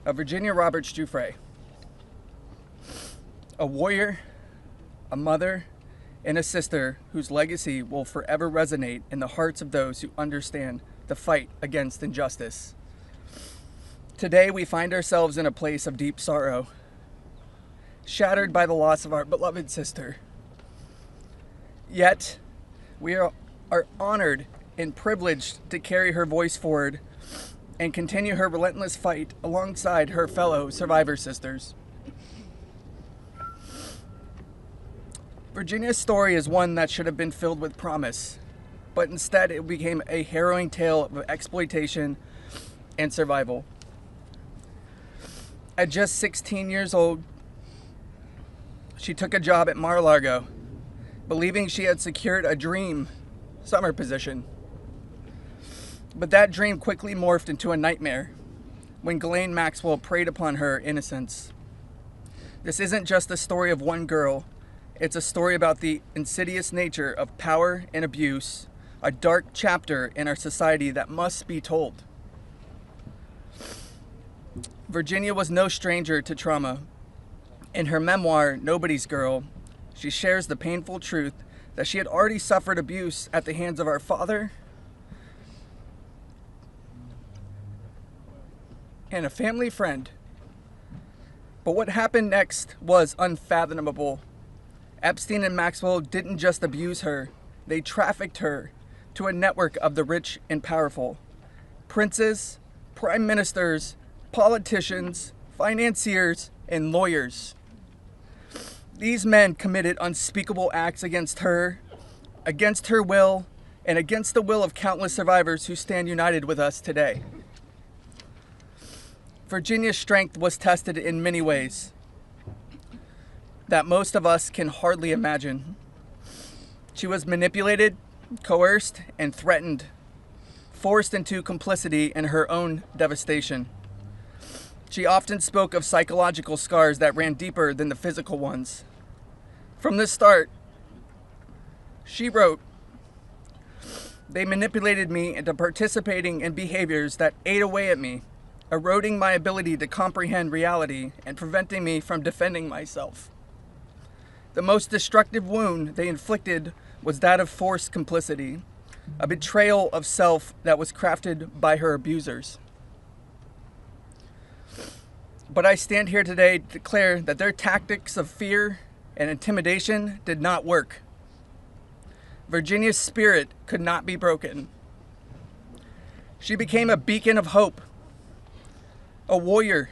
of Virginia Roberts Giuffre, a warrior, a mother, and a sister whose legacy will forever resonate in the hearts of those who understand the fight against injustice. Today we find ourselves in a place of deep sorrow, shattered by the loss of our beloved sister. Yet, we are honored and privileged to carry her voice forward and continue her relentless fight alongside her fellow survivor sisters. Virginia's story is one that should have been filled with promise, but instead it became a harrowing tale of exploitation and survival. At just 16 years old, she took a job at Mar-a-Lago, believing she had secured a dream summer position. But that dream quickly morphed into a nightmare when Ghislaine Maxwell preyed upon her innocence. This isn't just the story of one girl. It's a story about the insidious nature of power and abuse, a dark chapter in our society that must be told. Virginia was no stranger to trauma. In her memoir, Nobody's Girl, she shares the painful truth that she had already suffered abuse at the hands of our father and a family friend. But what happened next was unfathomable. Epstein and Maxwell didn't just abuse her, they trafficked her to a network of the rich and powerful. Princes, prime ministers, politicians, financiers, and lawyers. These men committed unspeakable acts against her will, and against the will of countless survivors who stand united with us today. Virginia's strength was tested in many ways that most of us can hardly imagine. She was manipulated, coerced, and threatened, forced into complicity in her own devastation. She often spoke of psychological scars that ran deeper than the physical ones. From the start, she wrote, "They manipulated me into participating in behaviors that ate away at me, eroding my ability to comprehend reality and preventing me from defending myself. The most destructive wound they inflicted was that of forced complicity, a betrayal of self that was crafted by her abusers. But I stand here today to declare that their tactics of fear and intimidation did not work. Virginia's spirit could not be broken. She became a beacon of hope, a warrior,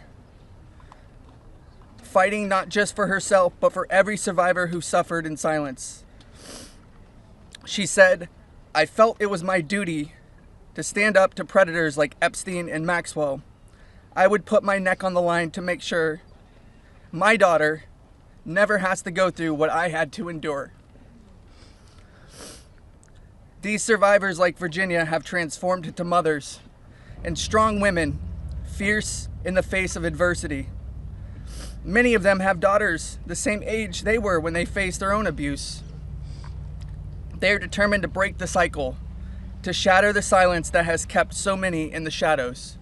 fighting not just for herself, but for every survivor who suffered in silence. She said, "I felt it was my duty to stand up to predators like Epstein and Maxwell. I would put my neck on the line to make sure my daughter never has to go through what I had to endure." These survivors, like Virginia, have transformed into mothers and strong women, fierce in the face of adversity. Many of them have daughters the same age they were when they faced their own abuse. They are determined to break the cycle, to shatter the silence that has kept so many in the shadows.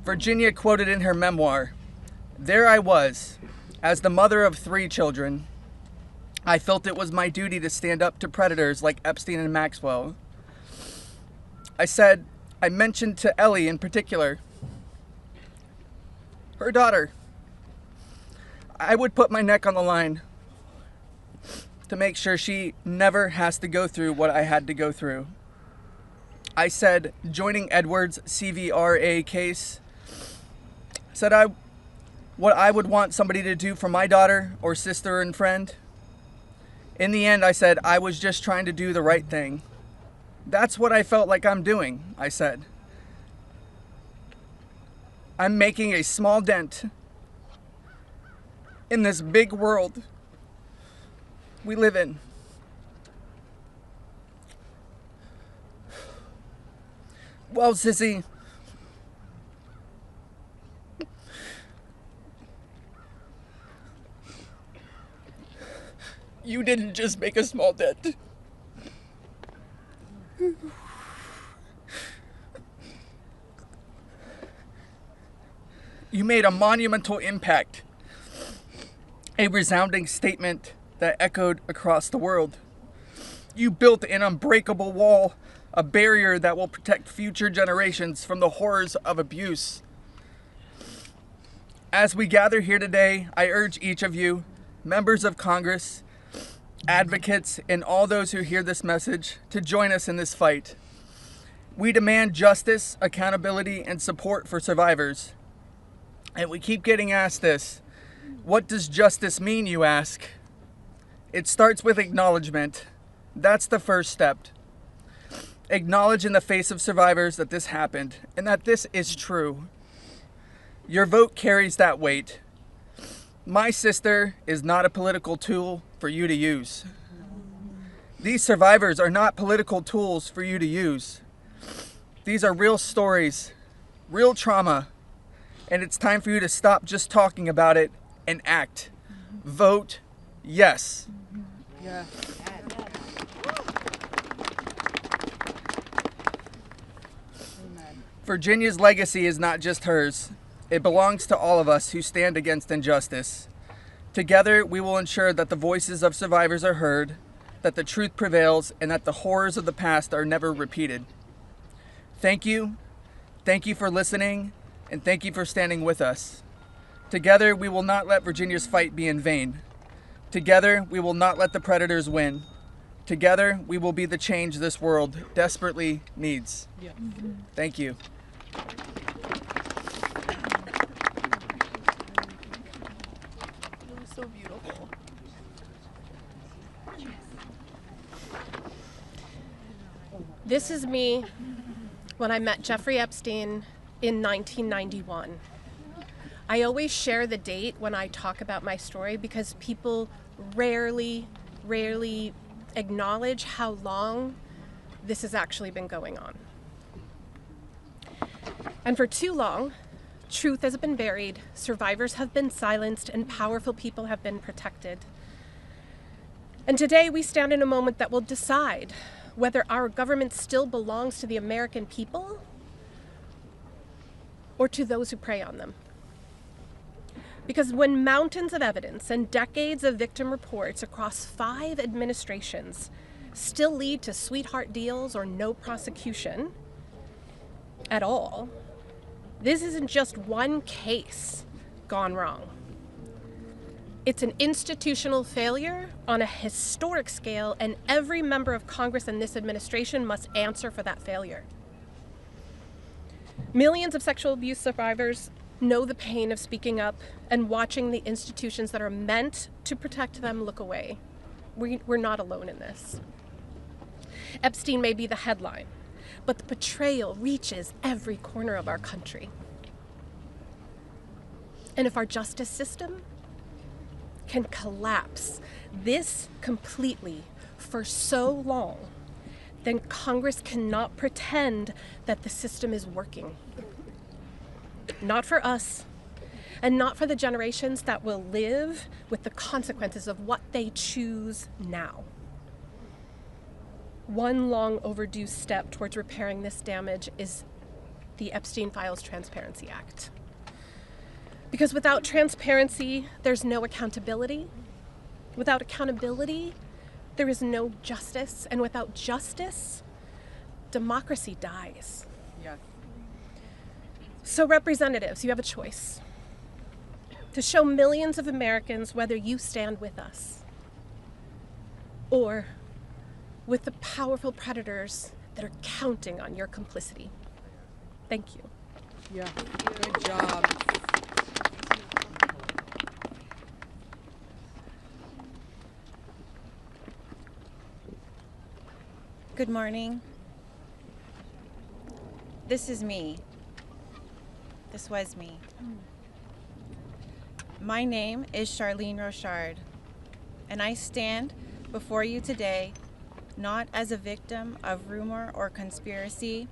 Virginia quoted in her memoir, "There I was, as the mother of 3 children. I felt it was my duty to stand up to predators like Epstein and Maxwell. I mentioned to Ellie in particular, her daughter, I would put my neck on the line to make sure she never has to go through what I had to go through. I said, joining Edward's CVRA case, what I would want somebody to do for my daughter or sister and friend. In the end, I said, I was just trying to do the right thing. That's what I felt like I'm doing," I said. "I'm making a small dent in this big world we live in." Well, sissy, you didn't just make a small dent. You made a monumental impact, a resounding statement that echoed across the world. You built an unbreakable wall, a barrier that will protect future generations from the horrors of abuse. As we gather here today, I urge each of you, members of Congress, advocates, and all those who hear this message to join us in this fight. We demand justice, accountability, and support for survivors. And we keep getting asked this, what does justice mean, you ask? It starts with acknowledgement. That's the first step. Acknowledge in the face of survivors that this happened and that this is true. Your vote carries that weight. My sister is not a political tool for you to use. These survivors are not political tools for you to use. These are real stories, real trauma, and it's time for you to stop just talking about it and act. Vote yes. Yeah. Virginia's legacy is not just hers. It belongs to all of us who stand against injustice. Together, we will ensure that the voices of survivors are heard, that the truth prevails, and that the horrors of the past are never repeated. Thank you. Thank you for listening, and thank you for standing with us. Together, we will not let Virginia's fight be in vain. Together, we will not let the predators win. Together, we will be the change this world desperately needs. Yeah. Thank you. So beautiful. This is me when I met Jeffrey Epstein in 1991. I always share the date when I talk about my story because people rarely acknowledge how long this has actually been going on. And for too long, truth has been buried, survivors have been silenced, and powerful people have been protected. And today we stand in a moment that will decide whether our government still belongs to the American people or to those who prey on them. Because when mountains of evidence and decades of victim reports across 5 administrations still lead to sweetheart deals or no prosecution at all, this isn't just one case gone wrong. It's an institutional failure on a historic scale, and every member of Congress and this administration must answer for that failure. Millions of sexual abuse survivors know the pain of speaking up and watching the institutions that are meant to protect them look away. We're not alone in this. Epstein may be the headline, but the betrayal reaches every corner of our country. And if our justice system can collapse this completely for so long, then Congress cannot pretend that the system is working. Not for us, and not for the generations that will live with the consequences of what they choose now. One long overdue step towards repairing this damage is the Epstein Files Transparency Act. Because without transparency, there's no accountability. Without accountability, there is no justice. And without justice, democracy dies. Yes. So representatives, you have a choice to show millions of Americans whether you stand with us or with the powerful predators that are counting on your complicity. Thank you. Yeah, good job. Good morning. This is me. This was me. My name is Charlene Rochard, and I stand before you today not as a victim of rumor or conspiracy,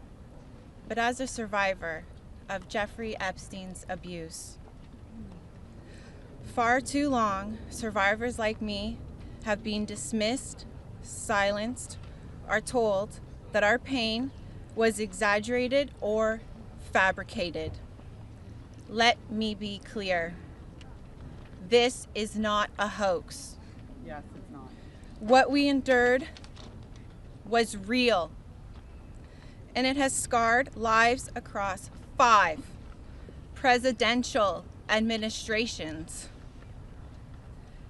but as a survivor of Jeffrey Epstein's abuse. Far too long, survivors like me have been dismissed, silenced, are told that our pain was exaggerated or fabricated. Let me be clear. This is not a hoax. Yes, it's not. What we endured was real, and it has scarred lives across 5 presidential administrations.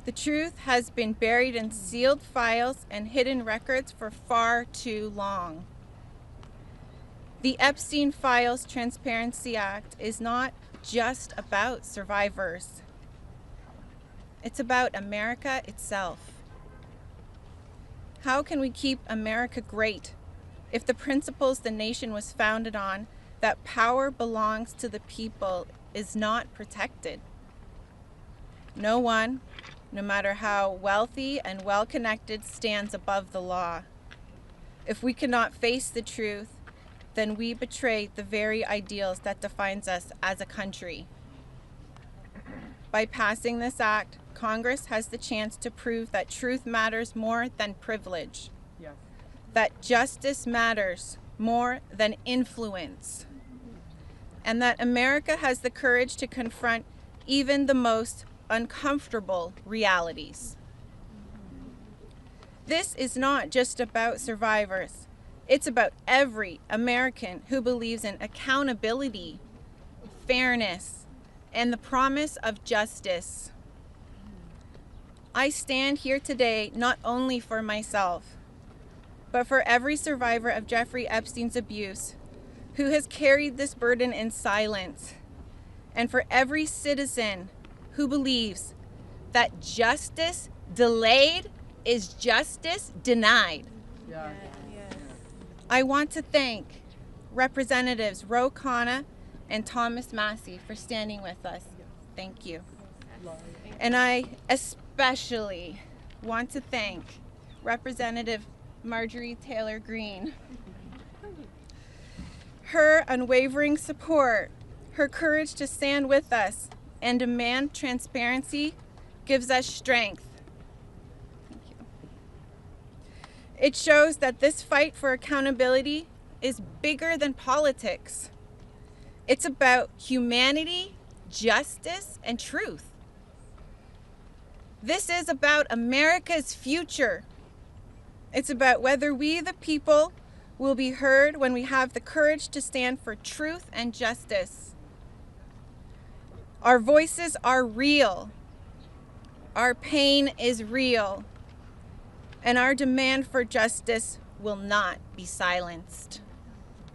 The truth has been buried in sealed files and hidden records for far too long. The Epstein Files Transparency Act is not just about survivors. It's about America itself. How can we keep America great if the principles the nation was founded on, that power belongs to the people, is not protected? No one, no matter how wealthy and well-connected, stands above the law. If we cannot face the truth, then we betray the very ideals that defines us as a country. By passing this act, Congress has the chance to prove that truth matters more than privilege. Yes. That justice matters more than influence. And that America has the courage to confront even the most uncomfortable realities. This is not just about survivors. It's about every American who believes in accountability, fairness, and the promise of justice. I stand here today not only for myself, but for every survivor of Jeffrey Epstein's abuse who has carried this burden in silence, and for every citizen who believes that justice delayed is justice denied. Yeah. I want to thank Representatives Ro Khanna and Thomas Massey for standing with us. Thank you. And I especially want to thank Representative Marjorie Taylor Greene. Her unwavering support, her courage to stand with us and demand transparency gives us strength. Thank you. It shows that this fight for accountability is bigger than politics. It's about humanity, justice, and truth. This is about America's future. It's about whether we, the people, will be heard when we have the courage to stand for truth and justice. Our voices are real. Our pain is real. And our demand for justice will not be silenced.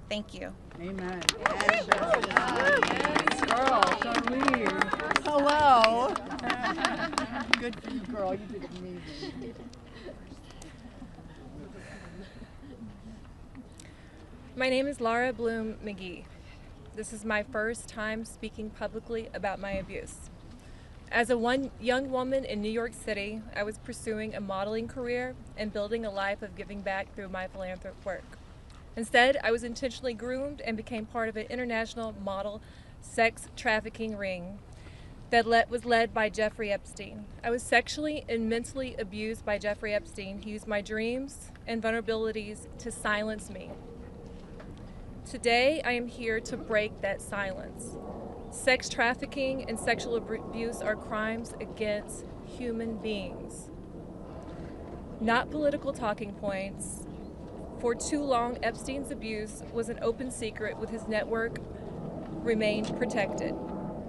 Thank you. Amen. Yes, girl, Charlene. Hello. Good for you, girl. You did amazing. My name is Laura Bloom McGee. This is my first time speaking publicly about my abuse. As a young woman in New York City, I was pursuing a modeling career and building a life of giving back through my philanthropic work. Instead, I was intentionally groomed and became part of an international model sex trafficking ring that was led by Jeffrey Epstein. I was sexually and mentally abused by Jeffrey Epstein. He used my dreams and vulnerabilities to silence me. Today, I am here to break that silence. Sex trafficking and sexual abuse are crimes against human beings, not political talking points. For too long, Epstein's abuse was an open secret, with his network remained protected.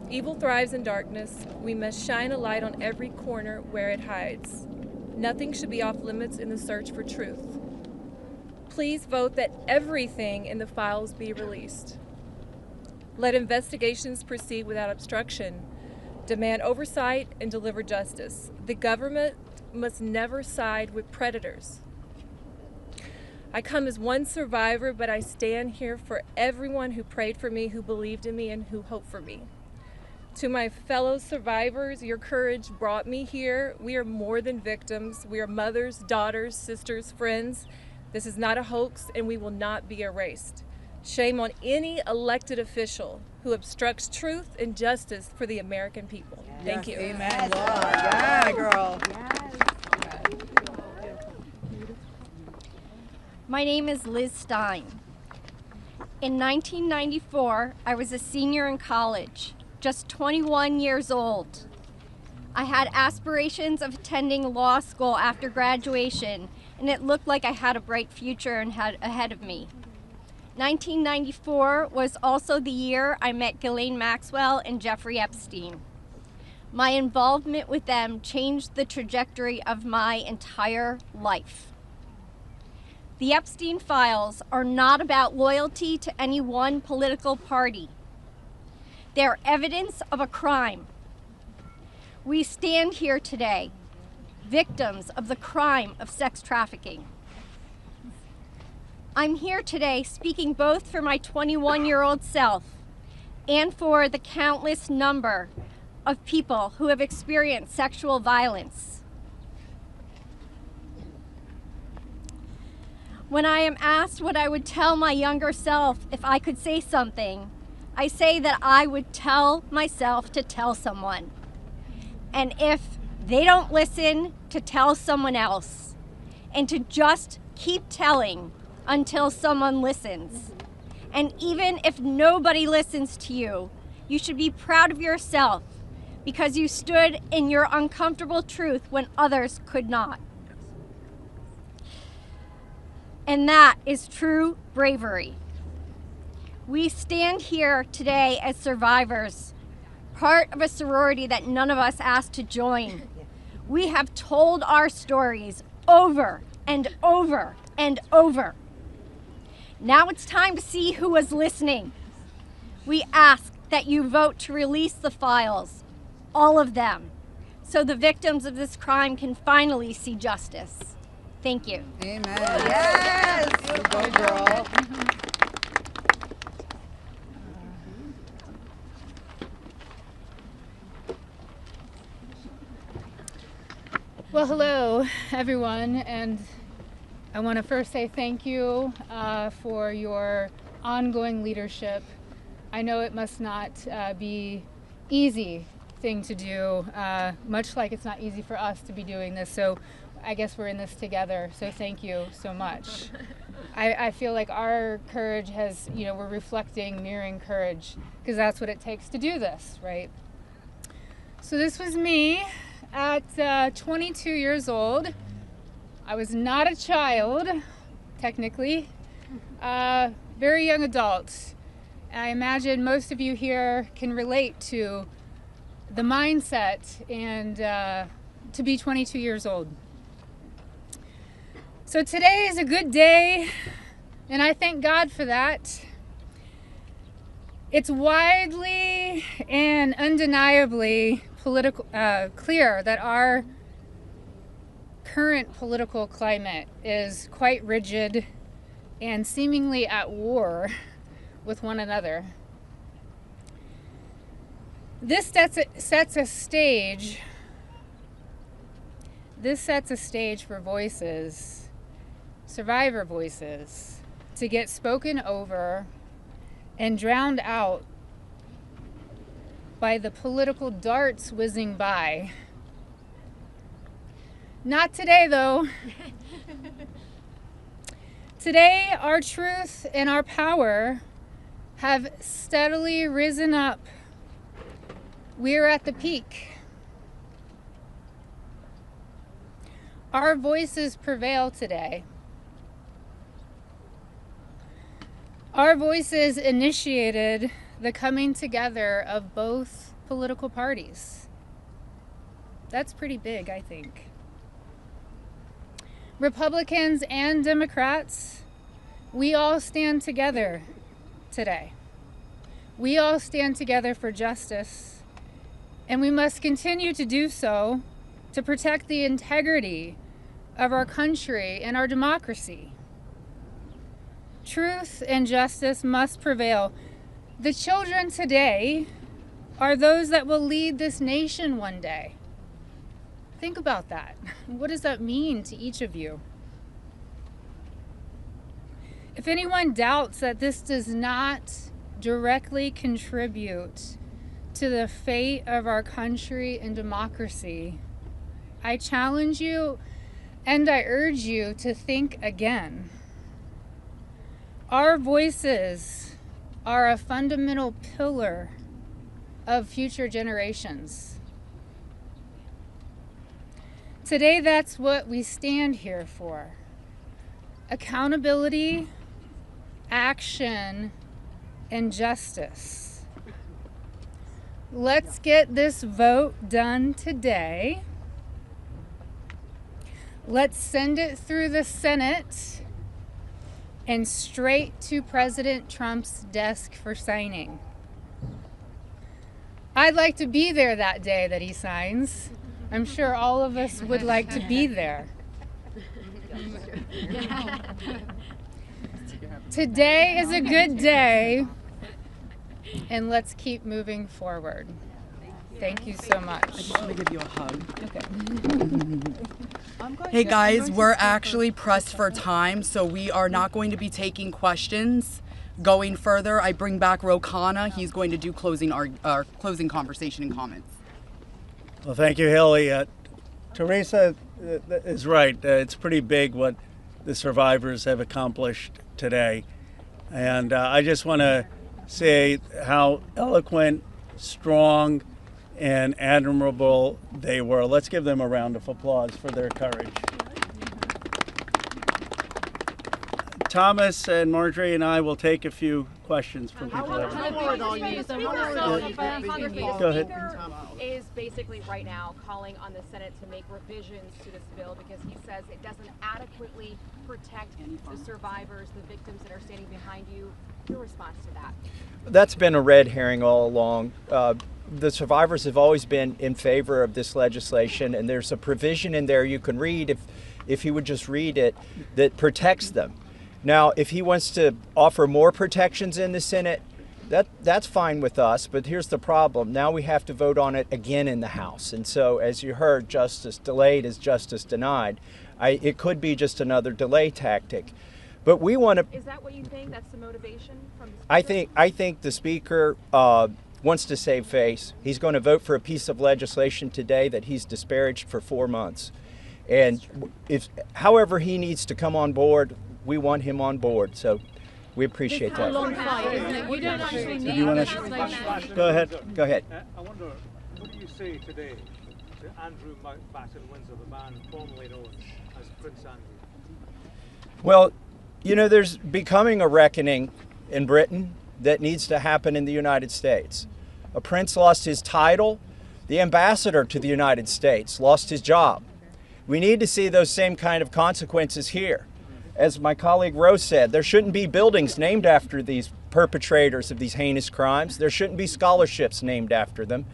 Evil thrives in darkness. We must shine a light on every corner where it hides. Nothing should be off limits in the search for truth. Please vote that everything in the files be released. Let investigations proceed without obstruction. Demand oversight and deliver justice. The government must never side with predators. I come as one survivor, but I stand here for everyone who prayed for me, who believed in me, and who hoped for me. To my fellow survivors, your courage brought me here. We are more than victims. We are mothers, daughters, sisters, friends. This is not a hoax, and we will not be erased. Shame on any elected official who obstructs truth and justice for the American people. Thank you. Amen. Yeah, girl. My name is Liz Stein. In 1994, I was a senior in college, just 21 years old. I had aspirations of attending law school after graduation, and it looked like I had a bright future ahead of me. 1994 was also the year I met Ghislaine Maxwell and Jeffrey Epstein. My involvement with them changed the trajectory of my entire life. The Epstein files are not about loyalty to any one political party. They're evidence of a crime. We stand here today, victims of the crime of sex trafficking. I'm here today speaking both for my 21-year-old self and for the countless number of people who have experienced sexual violence. When I am asked what I would tell my younger self if I could say something, I say that I would tell myself to tell someone. And if they don't listen, to tell someone else. And to just keep telling until someone listens. And even if nobody listens to you, you should be proud of yourself because you stood in your uncomfortable truth when others could not. And that is true bravery. We stand here today as survivors, part of a sorority that none of us asked to join. We have told our stories over and over and over. Now it's time to see who was listening. We ask that you vote to release the files, all of them, so the victims of this crime can finally see justice. Thank you. Amen. Yes! Go, girl. Well, hello, everyone, and I want to first say thank you for your ongoing leadership. I know it must not be easy thing to do, much like it's not easy for us to be doing this, so I guess we're in this together, so thank you so much. I feel like our courage has, we're reflecting, mirroring courage, because that's what it takes to do this, right? So this was me at 22 years old. I was not a child, technically, very young adult. I imagine most of you here can relate to the mindset and to be 22 years old. So today is a good day, and I thank God for that. It's widely and undeniably clear that our current political climate is quite rigid and seemingly at war with one another. This sets a stage. This sets a stage for voices, survivor voices, to get spoken over and drowned out by the political darts whizzing by. Not today, though. Today, our truth and our power have steadily risen up. We're at the peak. Our voices prevail today. Our voices initiated the coming together of both political parties. That's pretty big, I think. Republicans and Democrats, we all stand together today. We all stand together for justice, and we must continue to do so to protect the integrity of our country and our democracy. Truth and justice must prevail. The children today are those that will lead this nation one day. Think about that. What does that mean to each of you? If anyone doubts that this does not directly contribute to the fate of our country and democracy, I challenge you and I urge you to think again. Our voices are a fundamental pillar of future generations. Today, that's what we stand here for. Accountability, action, and justice. Let's get this vote done today. Let's send it through the Senate and straight to President Trump's desk for signing. I'd like to be there that day that he signs. I'm sure all of us would like to be there. Today is a good day, and let's keep moving forward. Thank you so much. I just want to give you a hug. Okay. Hey guys, we're actually pressed for time, so we are not going to be taking questions going further. I bring back Rokana. He's going to do our closing conversation and comments. Well, thank you, Haley. Teresa is right. It's pretty big what the survivors have accomplished today. And I just want to say how eloquent, strong, and admirable they were. Let's give them a round of applause for their courage. Thomas and Marjorie and I will take a few questions from people. Go ahead. Is basically right now calling on the Senate to make revisions to this bill because he says it doesn't adequately protect the survivors, the victims that are standing behind you. Your response to that? That's been a red herring all along. The survivors have always been in favor of this legislation, and there's a provision in there you can read, if you would just read it, that protects them. Now, if he wants to offer more protections in the Senate, That's fine with us, but here's the problem. Now we have to vote on it again in the House. And so, as you heard, justice delayed is justice denied. It could be just another delay tactic. But we want to... Is that what you think? That's the motivation from the Speaker? I think the Speaker wants to save face. He's going to vote for a piece of legislation today that he's disparaged for 4 months. And however he needs to come on board, we want him on board. So we appreciate that. It's a long fight, isn't it? You don't actually need legislation. Go ahead. Go ahead. I wonder, what do you say today to Andrew Mountbatten-Windsor, the man formerly known as Prince Andrew? Well, you know, there's becoming a reckoning in Britain that needs to happen in the United States. A prince lost his title. The ambassador to the United States lost his job. We need to see those same kind of consequences here. As my colleague Rose said, there shouldn't be buildings named after these perpetrators of these heinous crimes. There shouldn't be scholarships named after them.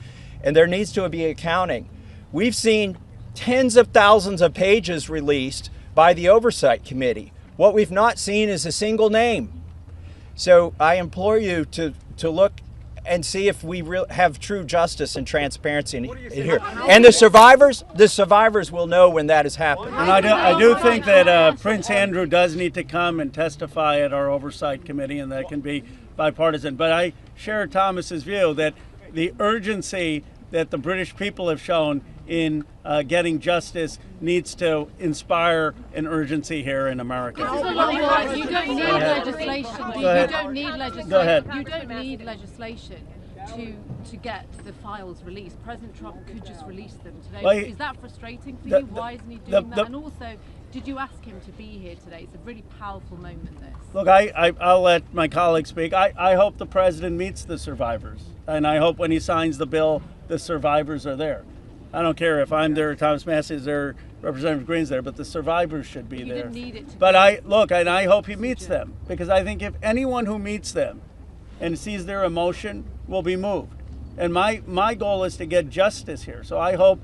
And there needs to be accounting. We've seen tens of thousands of pages released by the Oversight Committee. What we've not seen is a single name. So I implore you to look and see if we have true justice and transparency here. And the survivors will know when that has happened. And I do think that Prince Andrew does need to come and testify at our Oversight Committee, and that can be bipartisan. But I share Thomas's view that the urgency that the British people have shown in getting justice needs to inspire an urgency here in America. You don't need legislation. You don't need legislation. Go ahead. You don't need legislation to get the files released. President Trump could just release them today. Well, Is that frustrating for you? Why isn't he doing that? And also, did you ask him to be here today? It's a really powerful moment, this. Look, I'll let my colleagues speak. I hope the president meets the survivors. And I hope when he signs the bill, the survivors are there. I don't care if I'm there, Thomas Massey is there, Representative Greene's there, but the survivors should be there. Didn't need it to but I hope he meets them, because I think if anyone who meets them and sees their emotion will be moved. And my goal is to get justice here. So I hope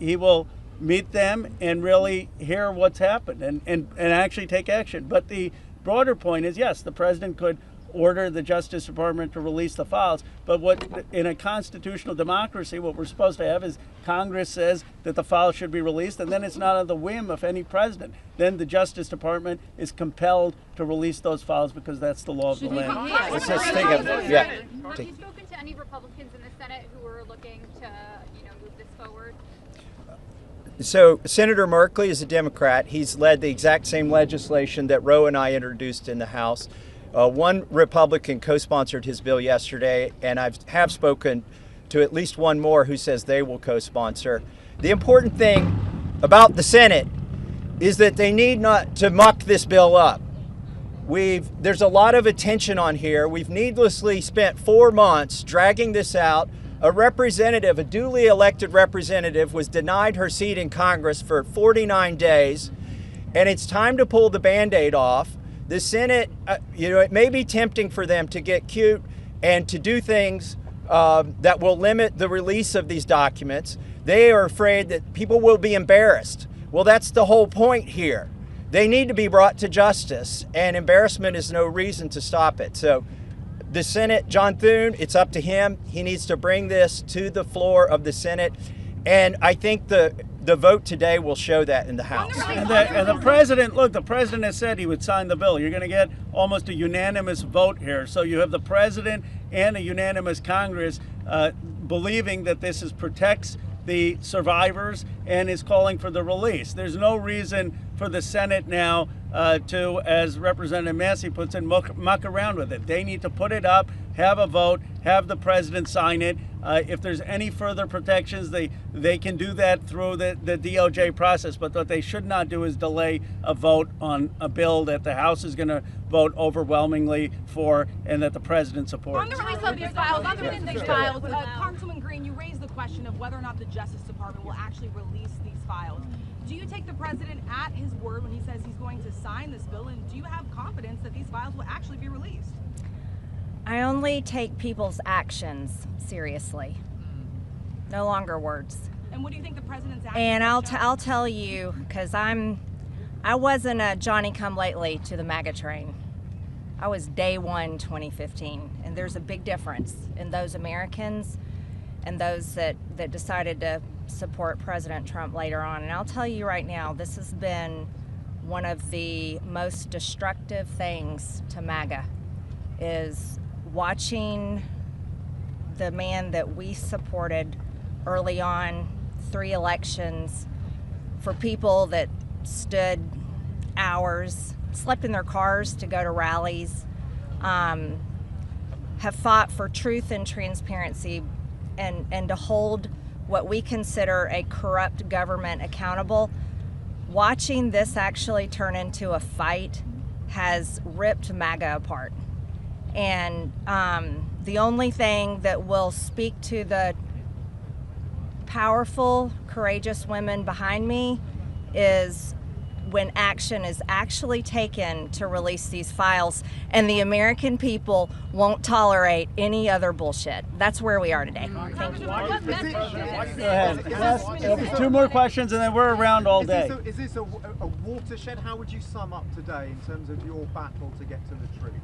he will meet them and really hear what's happened and actually take action. But the broader point is, yes, the president could order the Justice Department to release the files, but what in a constitutional democracy, what we're supposed to have is Congress says that the files should be released, and then it's not on the whim of any president. Then the Justice Department is compelled to release those files because that's the law of the land. Have you spoken to any Republicans in the Senate who are looking to, move this forward? So Senator Merkley is a Democrat. He's led the exact same legislation that Roe and I introduced in the House. One Republican co-sponsored his bill yesterday, and I have spoken to at least one more who says they will co-sponsor. The important thing about the Senate is that they need not to muck this bill up. There's a lot of attention on here. We've needlessly spent 4 months dragging this out. A representative, a duly elected representative, was denied her seat in Congress for 49 days, and it's time to pull the Band-Aid off. The Senate, it may be tempting for them to get cute and to do things that will limit the release of these documents. They are afraid that people will be embarrassed. Well, that's the whole point here. They need to be brought to justice, and embarrassment is no reason to stop it. So the Senate, John Thune, it's up to him. He needs to bring this to the floor of the Senate. And I think the vote today will show that in the House. And the president, look, the president has said he would sign the bill. You're going to get almost a unanimous vote here. So you have the president and a unanimous Congress believing that this protects the survivors and is calling for the release. There's no reason for the Senate now to, as Representative Massey puts it, muck around with it. They need to put it up, have a vote, have the president sign it. If there's any further protections, they can do that through the DOJ process. But what they should not do is delay a vote on a bill that the House is going to vote overwhelmingly for and that the president supports. On the release of these files, Congresswoman Greene, you raised the question of whether or not the Justice Department will actually release these files. Do you take the president at his word when he says he's going to sign this bill, and do you have confidence that these files will actually be released? I only take people's actions seriously, no longer words. And what do you think the president's actions? And I'll tell you, because I wasn't a Johnny come lately to the MAGA train. I was day one 2015, and there's a big difference in those Americans and those that decided to support President Trump later on. And I'll tell you right now, this has been one of the most destructive things to MAGA, is watching the man that we supported early on, 3 elections, for people that stood hours, slept in their cars to go to rallies, have fought for truth and transparency, and to hold what we consider a corrupt government accountable. Watching this actually turn into a fight has ripped MAGA apart. And the only thing that will speak to the powerful, courageous women behind me is when action is actually taken to release these files, and the American people won't tolerate any other bullshit. That's where we are today. Thank you. Go ahead. 2 more questions and then we're around all day. Is this a watershed? How would you sum up today in terms of your battle to get to the truth?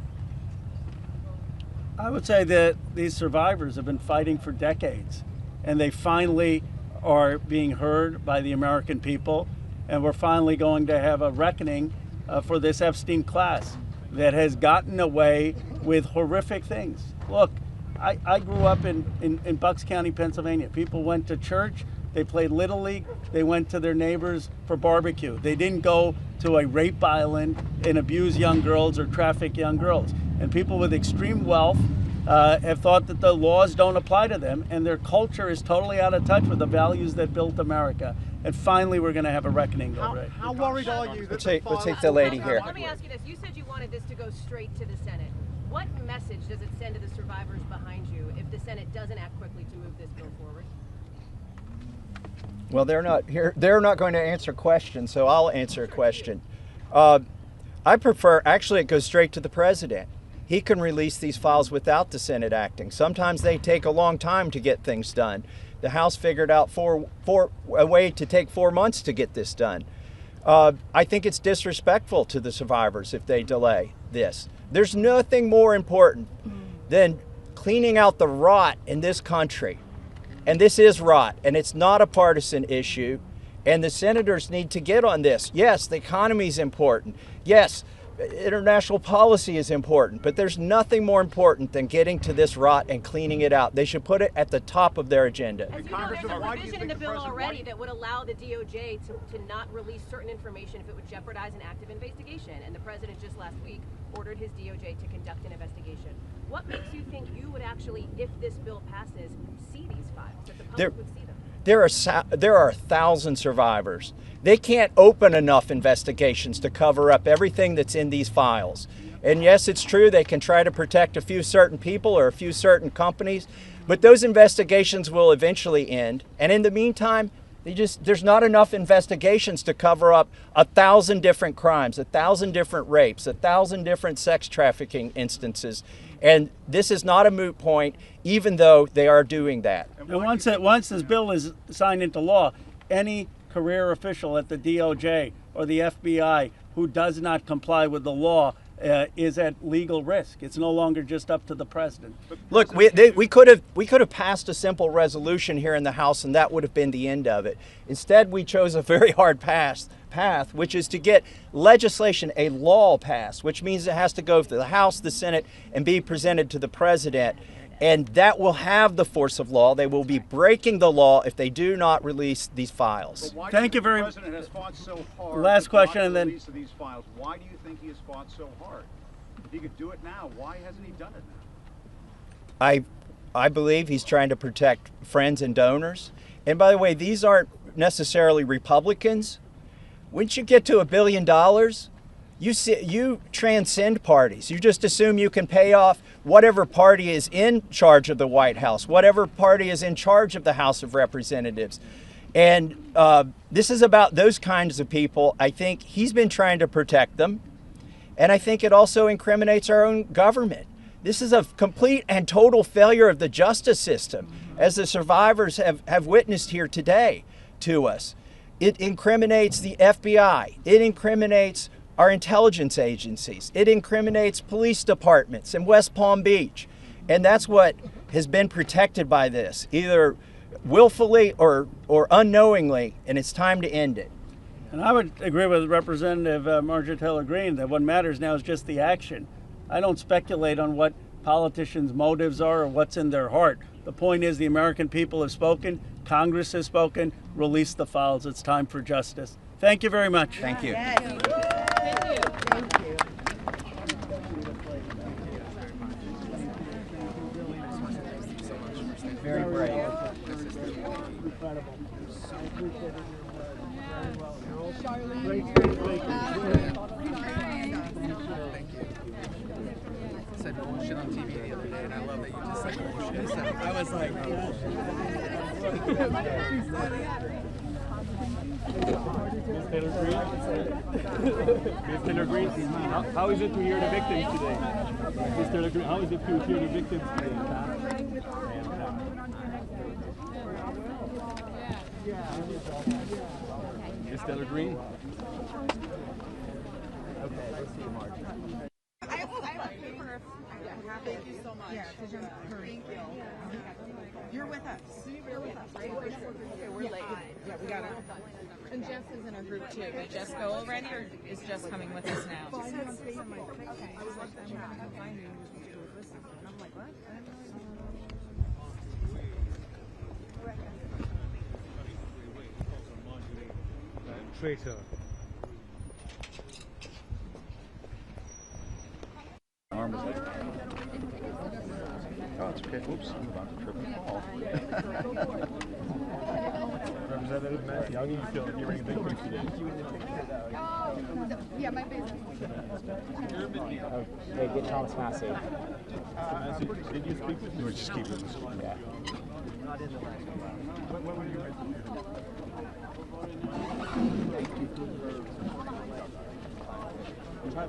I would say that these survivors have been fighting for decades, and they finally are being heard by the American people, and we're finally going to have a reckoning for this Epstein class that has gotten away with horrific things. Look, I grew up in Bucks County, Pennsylvania. People went to church, they played Little League, they went to their neighbors for barbecue. They didn't go to a rape island and abuse young girls or traffic young girls. And people with extreme wealth have thought that the laws don't apply to them, and their culture is totally out of touch with the values that built America. And finally, we're going to have a reckoning over it. How worried are you that we'll take the lady here. Let me ask you this. You said you wanted this to go straight to the Senate. What message does it send to the survivors behind you if the Senate doesn't act quickly to move this bill forward? Well, they're not here. They're not going to answer questions, so I'll answer a question. I prefer, actually, it goes straight to the president. He can release these files without the Senate acting. Sometimes they take a long time to get things done. The House figured out a way to take 4 months to get this done. I think it's disrespectful to the survivors if they delay this. There's nothing more important than cleaning out the rot in this country. And this is rot, and it's not a partisan issue. And the senators need to get on this. Yes, the economy is important. Yes, international policy is important, but there's nothing more important than getting to this rot and cleaning it out. They should put it at the top of their agenda. As you know, there's a provision in the bill already that would allow the DOJ to not release certain information if it would jeopardize an active investigation. And the president just last week ordered his DOJ to conduct an investigation. What makes you think you would actually, if this bill passes, see these files, that the public would see them? There are 1,000 survivors. They can't open enough investigations to cover up everything that's in these files. And yes, it's true they can try to protect a few certain people or a few certain companies, but those investigations will eventually end. And in the meantime, there's not enough investigations to cover up 1,000 different crimes, 1,000 different rapes, 1,000 different sex trafficking instances. And this is not a moot point, even though they are doing that. And once this bill is signed into law, any career official at the DOJ or the FBI who does not comply with the law is at legal risk. It's no longer just up to the president. Look, we could have passed a simple resolution here in the House, and that would have been the end of it. Instead, we chose a very hard path, which is to get legislation, a law passed, which means it has to go through the House, the Senate, and be presented to the president. And that will have the force of law. They will be breaking the law if they do not release these files. Thank you very much. The president has fought so hard. Last question, and then release of these files. Why do you think he has fought so hard? If he could do it now, why hasn't he done it now? I believe he's trying to protect friends and donors. And by the way, these aren't necessarily Republicans. Once you get to $1 billion, you transcend parties. You just assume you can pay off whatever party is in charge of the White House, whatever party is in charge of the House of Representatives. And this is about those kinds of people. I think he's been trying to protect them. And I think it also incriminates our own government. This is a complete and total failure of the justice system, as the survivors have witnessed here today to us. It incriminates the FBI. It incriminates our intelligence agencies. It incriminates police departments in West Palm Beach. And that's what has been protected by this, either willfully or unknowingly, and it's time to end it. And I would agree with Representative Marjorie Taylor Greene that what matters now is just the action. I don't speculate on what politicians' motives are or what's in their heart. The point is the American people have spoken, Congress has spoken, release the files. It's time for justice. Thank you very much. Thank you. Yes. Thank you. Very brave. Incredible. Said bullshit on TV the other day, and I love that you just said bullshit. So I was like, Ms. Taylor Greene? Ms. Taylor Greene, how is it to hear the victims today? Ms. Taylor Greene, how is it to hear the victims today? Ms. Taylor Greene? okay, let's see, Marjorie. I have a paper. Thank you so much. Yeah, thank you. You're with us. You're with us, right? Okay, we're late. Yeah, we got it. And Jess is in our group too. Did Jess go already, or is Jess coming with us now? Traitor. Arm is like, oh, it's okay. Oops, I'm about to trip and fall. Representative Matthew, how do you feel hearing the victims today? Yeah, my face. Hey, get Thomas Massey. Did you speak with him? We're just keeping this one. Yeah. What were you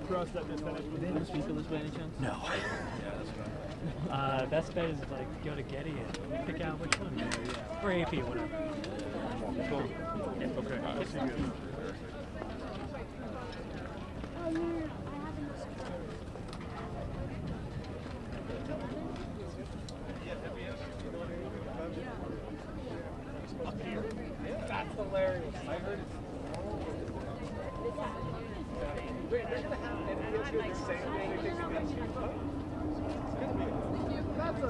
trust that the Senate would ever speak of this by any chance? No. Best bet is like go to Getty and pick out which one. Or AP, whatever. Cool. Yeah. Okay. I'll see you. That's hilarious. I heard it. Wait, they're gonna have an the same thing against you. That's a